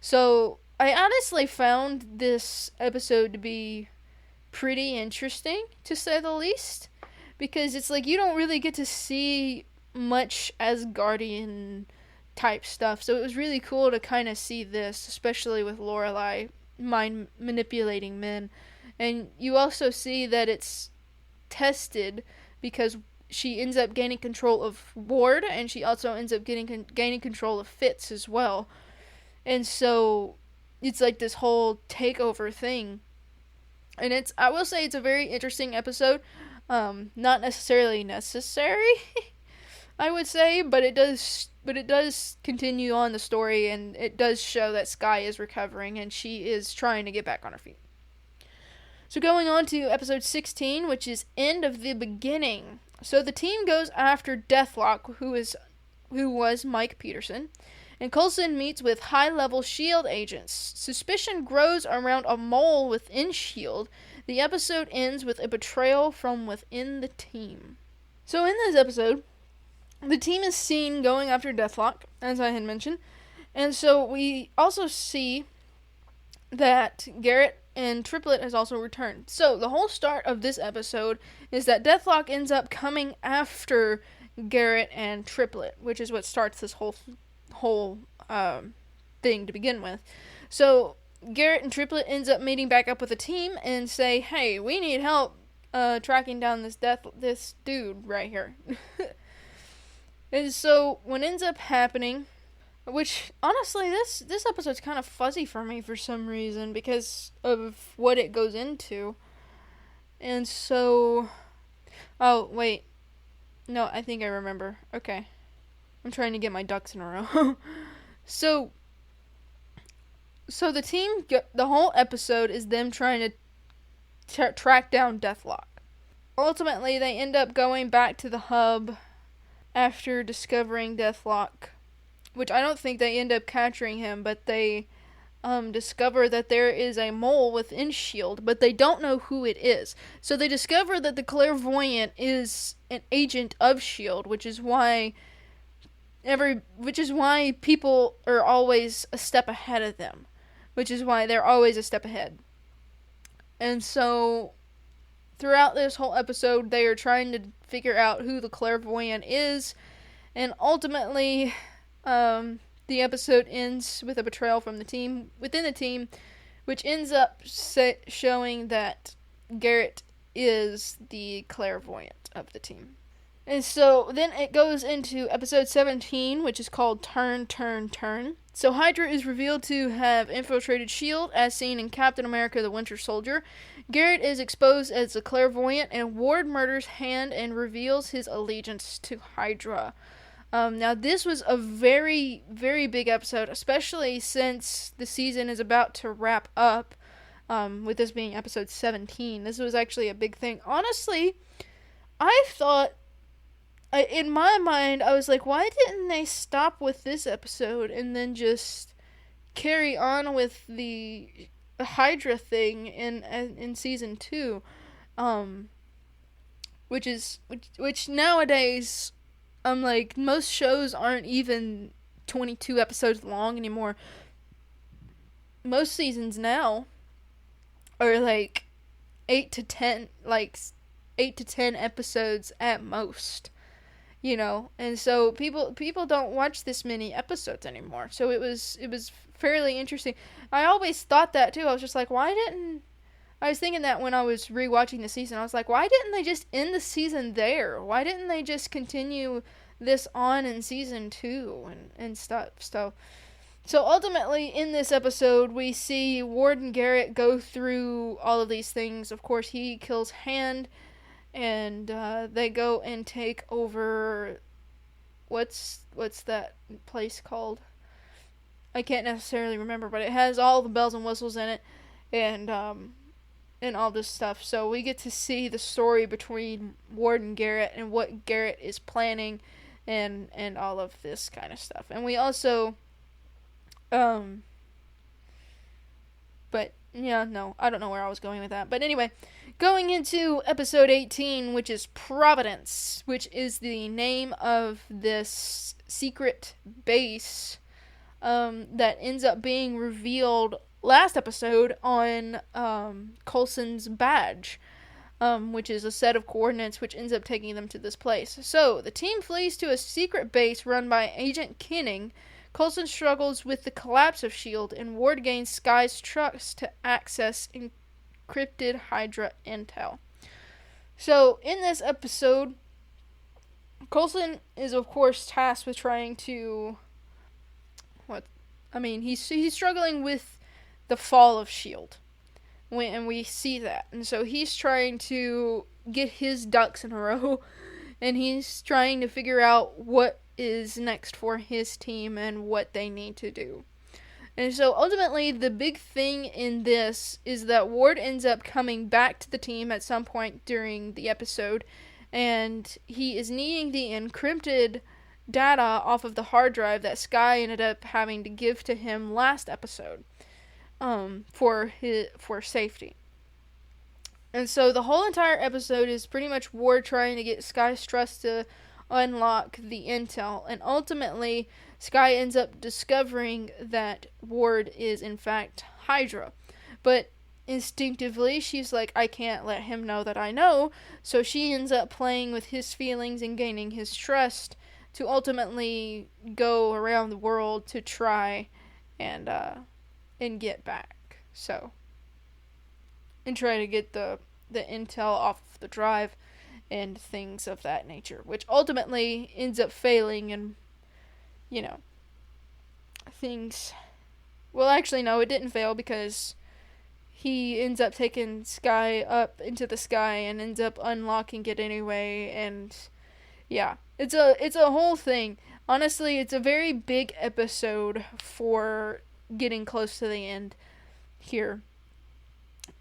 Speaker 1: So I honestly found this episode to be pretty interesting, to say the least, because it's like you don't really get to see much Asgardian type stuff, so it was really cool to kind of see this, especially with Lorelei mind manipulating men. And you also see that it's tested because she ends up gaining control of Ward, and she also ends up gaining control of Fitz as well. And so it's like this whole takeover thing. And I will say it's a very interesting episode. Not necessarily necessary, I would say, but it does continue on the story, and it does show that Skye is recovering and she is trying to get back on her feet. So going on to episode 16, which is End of the Beginning. So the team goes after Deathlock, who was Mike Peterson, and Coulson meets with high-level S.H.I.E.L.D. agents. Suspicion grows around a mole within S.H.I.E.L.D. The episode ends with a betrayal from within the team. So in this episode, the team is seen going after Deathlock, as I had mentioned, and so we also see that Garrett and Triplet has also returned. So the whole start of this episode is that Deathlock ends up coming after Garrett and Triplet, which is what starts this whole thing to begin with. So Garrett and Triplet ends up meeting back up with the team and say, "Hey, we need help tracking down this dude right here." And so what ends up happening, which, honestly, this episode's kind of fuzzy for me for some reason because of what it goes into. And so... Oh, wait. No, I think I remember. Okay. I'm trying to get my ducks in a row. So the team... The whole episode is them trying to track down Deathlock. Ultimately, they end up going back to the hub after discovering Deathlock, which I don't think they end up capturing him, but they discover that there is a mole within S.H.I.E.L.D, but they don't know who it is. So they discover that the clairvoyant is an agent of S.H.I.E.L.D, which is why people are always a step ahead of them, which is why they're always a step ahead. And so throughout this whole episode, they are trying to figure out who the clairvoyant is, and ultimately, the episode ends with a betrayal from the team, within the team, which ends up showing that Garrett is the clairvoyant of the team. And so then it goes into episode 17, which is called Turn, Turn, Turn. So Hydra is revealed to have infiltrated S.H.I.E.L.D, as seen in Captain America the Winter Soldier. Garrett is exposed as the clairvoyant, and Ward murders Hand and reveals his allegiance to Hydra. Now, this was a very, very big episode, especially since the season is about to wrap up, with this being episode 17. This was actually a big thing. Honestly, I thought, in my mind, I was like, why didn't they stop with this episode and then just carry on with the Hydra thing in season 2? Which nowadays, like, most shows aren't even 22 episodes long anymore. Most seasons now are like 8 to 10 episodes at most, and so people don't watch this many episodes anymore. So it was fairly interesting. I always thought that too. I was just like, I was thinking that when I was rewatching the season. I was like, why didn't they just end the season there? Why didn't they just continue this on in season 2 and stuff? So ultimately, in this episode, we see Ward and Garrett go through all of these things. Of course, he kills Hand, and they go and take over. What's that place called? I can't necessarily remember, but it has all the bells and whistles in it, and all this stuff. So we get to see the story between Ward and Garrett and what Garrett is planning, and all of this kind of stuff. And we also, but yeah, no, I don't know where I was going with that. But anyway, going into episode 18, which is Providence, which is the name of this secret base, that ends up being revealed last episode on Coulson's badge, which is a set of coordinates which ends up taking them to this place. So the team flees to a secret base run by Agent Kenning. Coulson struggles with the collapse of S.H.I.E.L.D, and Ward gains Skye's trust to access encrypted Hydra intel. So in this episode, Coulson is of course tasked with trying to he's struggling with the fall of S.H.I.E.L.D. And we see that. And so he's trying to get his ducks in a row, and he's trying to figure out what is next for his team and what they need to do. And so ultimately, the big thing in this is that Ward ends up coming back to the team at some point during the episode, and he is needing the encrypted data off of the hard drive that Skye ended up having to give to him last episode, for safety. And so the whole entire episode is pretty much Ward trying to get Skye's trust to unlock the intel, and ultimately Skye ends up discovering that Ward is in fact Hydra. But instinctively she's like, I can't let him know that I know, so she ends up playing with his feelings and gaining his trust to ultimately go around the world to try and get back. So, and try to get the intel off the drive and things of that nature, which ultimately ends up failing, and things, well, actually no, it didn't fail, because he ends up taking Skye up into the sky and ends up unlocking it anyway. And yeah, it's a whole thing. Honestly, it's a very big episode for getting close to the end here.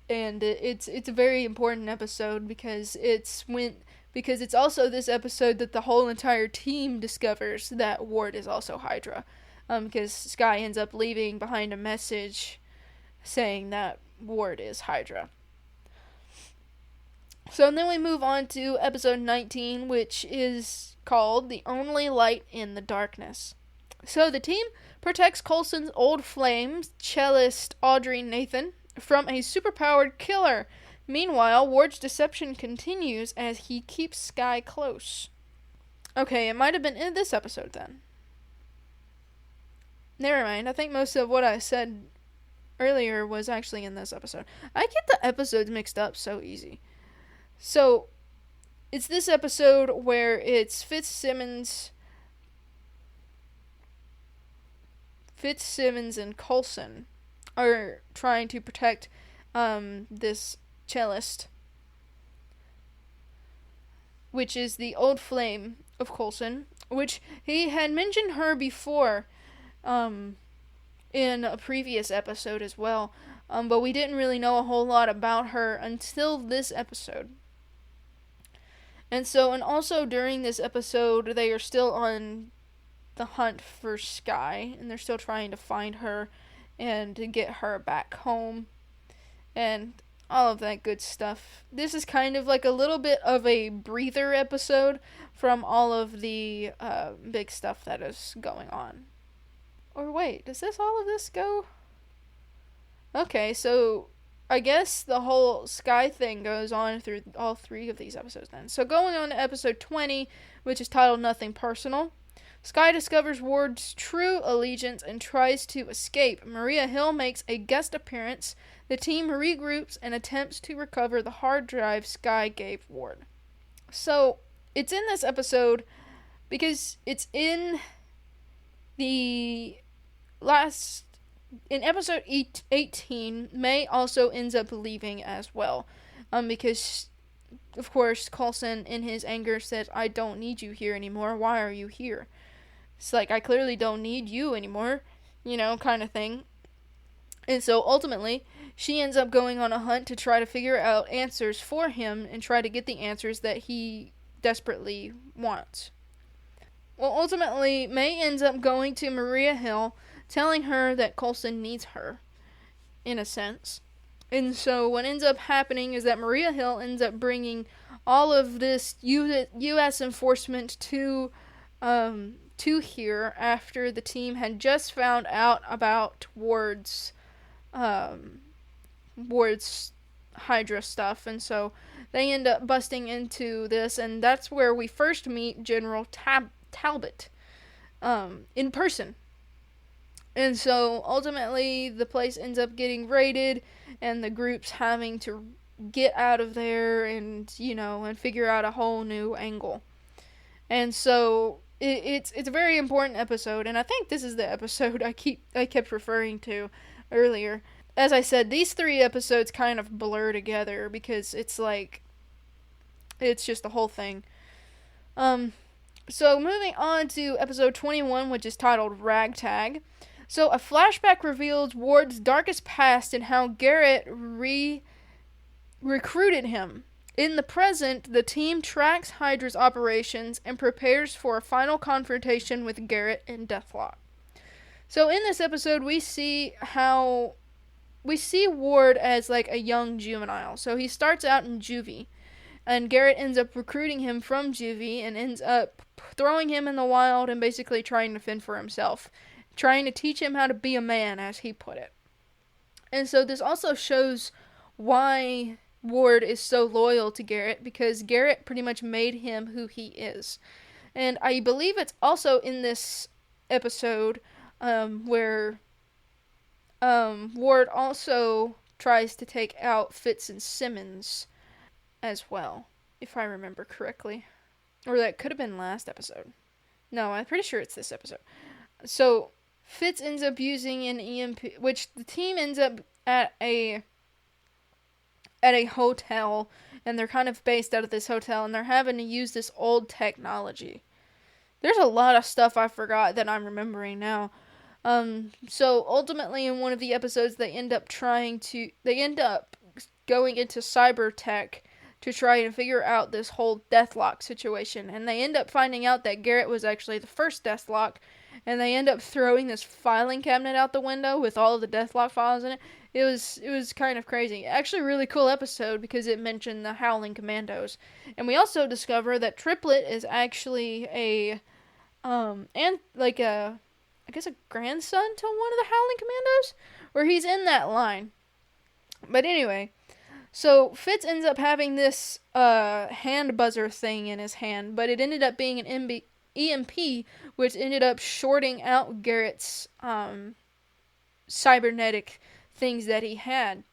Speaker 1: And it's a very important episode because it's also this episode that the whole entire team discovers that Ward is also Hydra. because Skye ends up leaving behind a message saying that Ward is Hydra. So then we move on to episode 19, which is called The Only Light in the Darkness. So the team protects Coulson's old flame, cellist Audrey Nathan, from a superpowered killer. Meanwhile, Ward's deception continues as he keeps Skye close. Okay, it might have been in this episode then. Never mind, I think most of what I said earlier was actually in this episode. I get the episodes mixed up so easy. So, it's this episode where it's Fitzsimmons and Coulson are trying to protect this cellist, which is the old flame of Coulson, which he had mentioned her before in a previous episode as well, but we didn't really know a whole lot about her until this episode. And also during this episode, they are still on the hunt for Skye, and they're still trying to find her and to get her back home, and all of that good stuff. This is kind of like a little bit of a breather episode from all of the big stuff that is going on. Or wait, does all of this go? Okay, so I guess the whole Skye thing goes on through all 3 of these episodes then. So going on to episode 20, which is titled Nothing Personal. Skye discovers Ward's true allegiance and tries to escape. Maria Hill makes a guest appearance. The team regroups and attempts to recover the hard drive Skye gave Ward. So, it's in this episode because it's in the last... In episode 18, May also ends up leaving as well. Because, of course, Coulson, in his anger, says, "I don't need you here anymore. Why are you here?" It's like, I clearly don't need you anymore. Kind of thing. And so, ultimately, she ends up going on a hunt to try to figure out answers for him and try to get the answers that he desperately wants. Well, ultimately, May ends up going to Maria Hill, telling her that Coulson needs her, in a sense. And so what ends up happening is that Maria Hill ends up bringing all of this U.S. enforcement to here after the team had just found out about Ward's Hydra stuff. And so they end up busting into this, and that's where we first meet General Talbot in person. And so, ultimately, the place ends up getting raided, and the group's having to get out of there and figure out a whole new angle. And so, it's a very important episode, and I think this is the episode I kept referring to earlier. As I said, these 3 episodes kind of blur together, because it's just the whole thing. So, moving on to episode 21, which is titled Ragtag. So, a flashback reveals Ward's darkest past and how Garrett recruited him. In the present, the team tracks Hydra's operations and prepares for a final confrontation with Garrett and Deathlock. So, in this episode, we see Ward as like a young juvenile. So, he starts out in juvie, and Garrett ends up recruiting him from juvie and ends up throwing him in the wild and basically trying to fend for himself. Trying to teach him how to be a man, as he put it. And so this also shows why Ward is so loyal to Garrett, because Garrett pretty much made him who he is. And I believe it's also in this episode where Ward also tries to take out Fitz and Simmons as well, if I remember correctly. Or that could have been last episode. No, I'm pretty sure it's this episode. So Fitz ends up using an EMP, which the team ends up at a hotel, and they're kind of based out of this hotel, and they're having to use this old technology. There's a lot of stuff I forgot that I'm remembering now. So ultimately in one of the episodes, they end up going into cyber tech to try and figure out this whole Deathlock situation, and they end up finding out that Garrett was actually the first Deathlock, and they end up throwing this filing cabinet out the window with all of the Deathlock files in it. It was kind of crazy. Actually, a really cool episode because it mentioned the Howling Commandos, and we also discover that Triplet is actually and like I guess a grandson to one of the Howling Commandos, where he's in that line. But anyway, so Fitz ends up having this hand buzzer thing in his hand, but it ended up being an EMP, which ended up shorting out Garrett's cybernetic things that he had.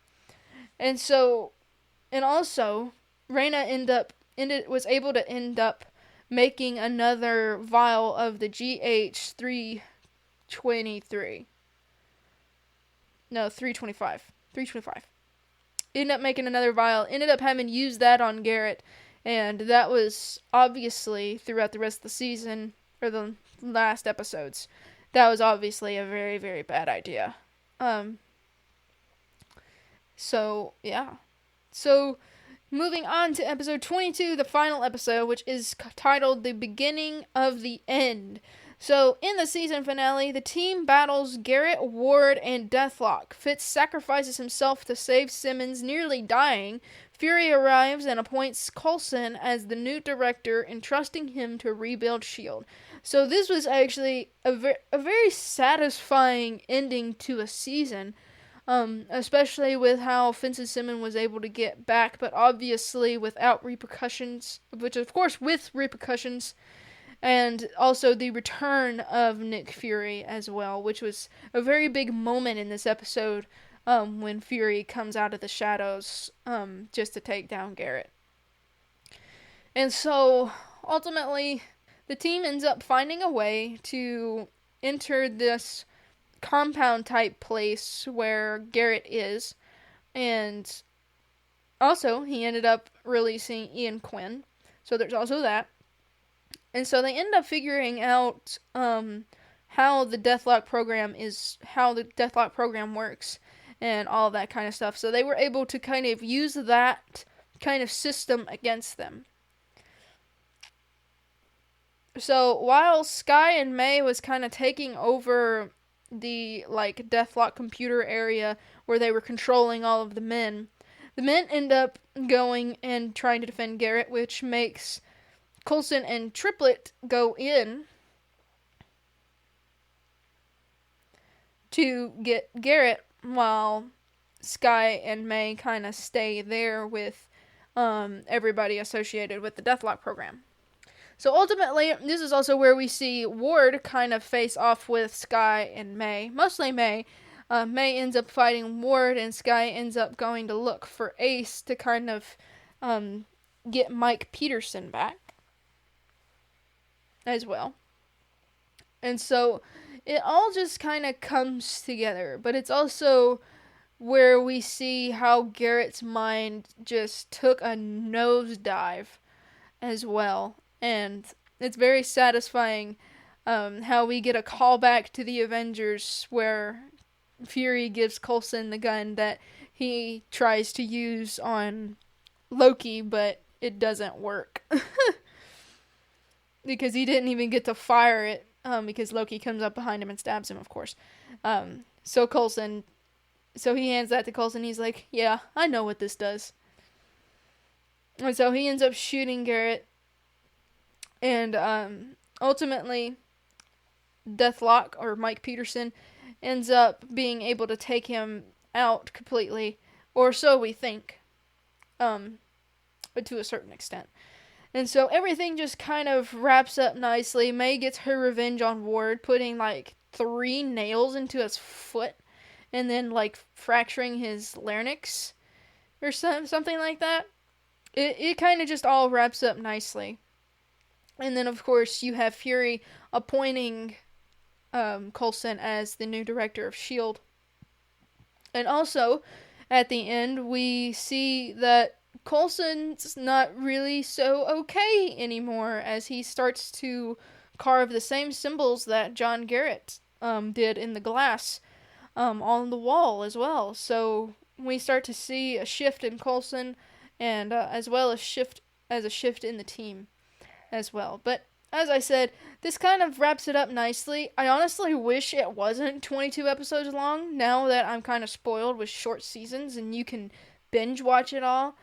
Speaker 1: And also, Reyna was able to end up making another vial of the GH323. No, 325. 325. Ended up making another vial, ended up having to use that on Garrett, and that was obviously, throughout the rest of the season, or the last episodes, that was obviously a very, very bad idea. So, yeah. So, moving on to episode 22, the final episode, which is titled The Beginning of the End. So, in the season finale, the team battles Garrett, Ward, and Deathlock. Fitz sacrifices himself to save Simmons, nearly dying. Fury arrives and appoints Coulson as the new director, entrusting him to rebuild S.H.I.E.L.D. So, this was actually a very satisfying ending to a season. Especially with how Fitz and Simmons was able to get back, but obviously without repercussions, which of course with repercussions, and also the return of Nick Fury as well, which was a very big moment in this episode, when Fury comes out of the shadows, just to take down Garrett. And so, ultimately, the team ends up finding a way to enter this compound type place where Garrett is, and also he ended up releasing Ian Quinn, so there's also that. And so they end up figuring out how the Deathlock program works and all that kind of stuff. So they were able to kind of use that kind of system against them. So while S.H.I.E.L.D. and May was kind of taking over the Deathlock computer area where they were controlling all of the men end up going and trying to defend Garrett, which makes Coulson and Triplet go in to get Garrett, while S.H.I.E.L.D. and May kind of stay there with everybody associated with the Deathlock program. So ultimately, this is also where we see Ward kind of face off with S.H.I.E.L.D. and May. Mostly May. May ends up fighting Ward, and S.H.I.E.L.D. ends up going to look for Ace to kind of get Mike Peterson back as well. And so it all just kind of comes together. But it's also where we see how Garrett's mind just took a nosedive as well. And it's very satisfying how we get a callback to the Avengers where Fury gives Coulson the gun that he tries to use on Loki, but it doesn't work. Because he didn't even get to fire it, because Loki comes up behind him and stabs him, of course. So he hands that to Coulson. He's like, yeah, I know what this does. And so he ends up shooting Garrett. And ultimately, Deathlock, or Mike Peterson, ends up being able to take him out completely. Or so we think. But to a certain extent. And so everything just kind of wraps up nicely. May gets her revenge on Ward, putting 3 nails into his foot. And then fracturing his larynx. Or something like that. It kind of just all wraps up nicely. And then, of course, you have Fury appointing Coulson as the new director of S.H.I.E.L.D. And also, at the end, we see that Coulson's not really so okay anymore, as he starts to carve the same symbols that John Garrett did in the glass on the wall as well. So we start to see a shift in Coulson, and as well as a shift in the team as well. But as I said, this kind of wraps it up nicely. I honestly wish it wasn't 22 episodes long, now that I'm kind of spoiled with short seasons and you can binge watch it all.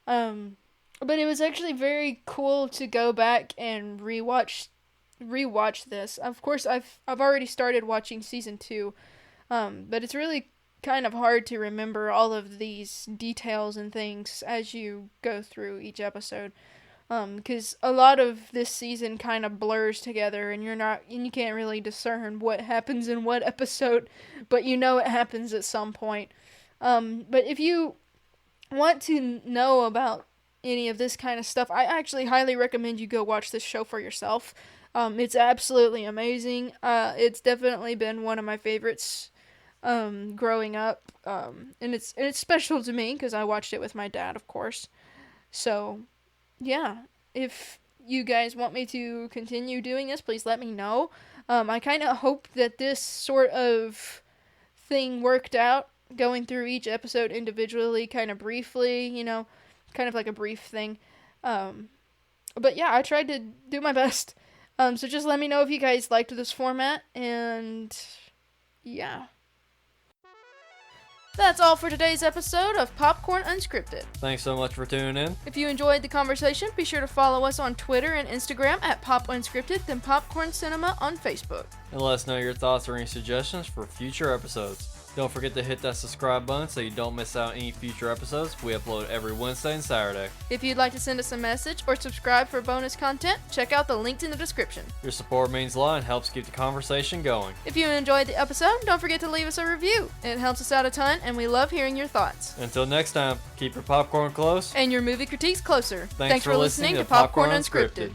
Speaker 1: But it was actually very cool to go back and rewatch this. Of course, I've already started watching season 2, but it's really kind of hard to remember all of these details and things as you go through each episode. Because a lot of this season kind of blurs together, and you can't really discern what happens in what episode, but you know it happens at some point. But if you want to know about any of this kind of stuff, I actually highly recommend you go watch this show for yourself. It's absolutely amazing. It's definitely been one of my favorites growing up, and it's special to me because I watched it with my dad, of course. So, yeah, if you guys want me to continue doing this, please let me know. I kind of hope that this sort of thing worked out, going through each episode individually, kind of briefly, kind of like a brief thing. But yeah, I tried to do my best. So just let me know if you guys liked this format, and yeah. That's all for today's episode of Popcorn Unscripted.
Speaker 2: Thanks so much for tuning in.
Speaker 1: If you enjoyed the conversation, be sure to follow us on Twitter and Instagram at PopUnscripted, then Popcorn Cinema on Facebook.
Speaker 2: And let us know your thoughts or any suggestions for future episodes. Don't forget to hit that subscribe button so you don't miss out on any future episodes. We upload every Wednesday and Saturday.
Speaker 1: If you'd like to send us a message or subscribe for bonus content, check out the links in the description.
Speaker 2: Your support means a lot and helps keep the conversation going.
Speaker 1: If you enjoyed the episode, don't forget to leave us a review. It helps us out a ton, and we love hearing your thoughts.
Speaker 2: Until next time, keep your popcorn close
Speaker 1: and your movie critiques closer.
Speaker 2: Thanks for listening to Popcorn Unscripted.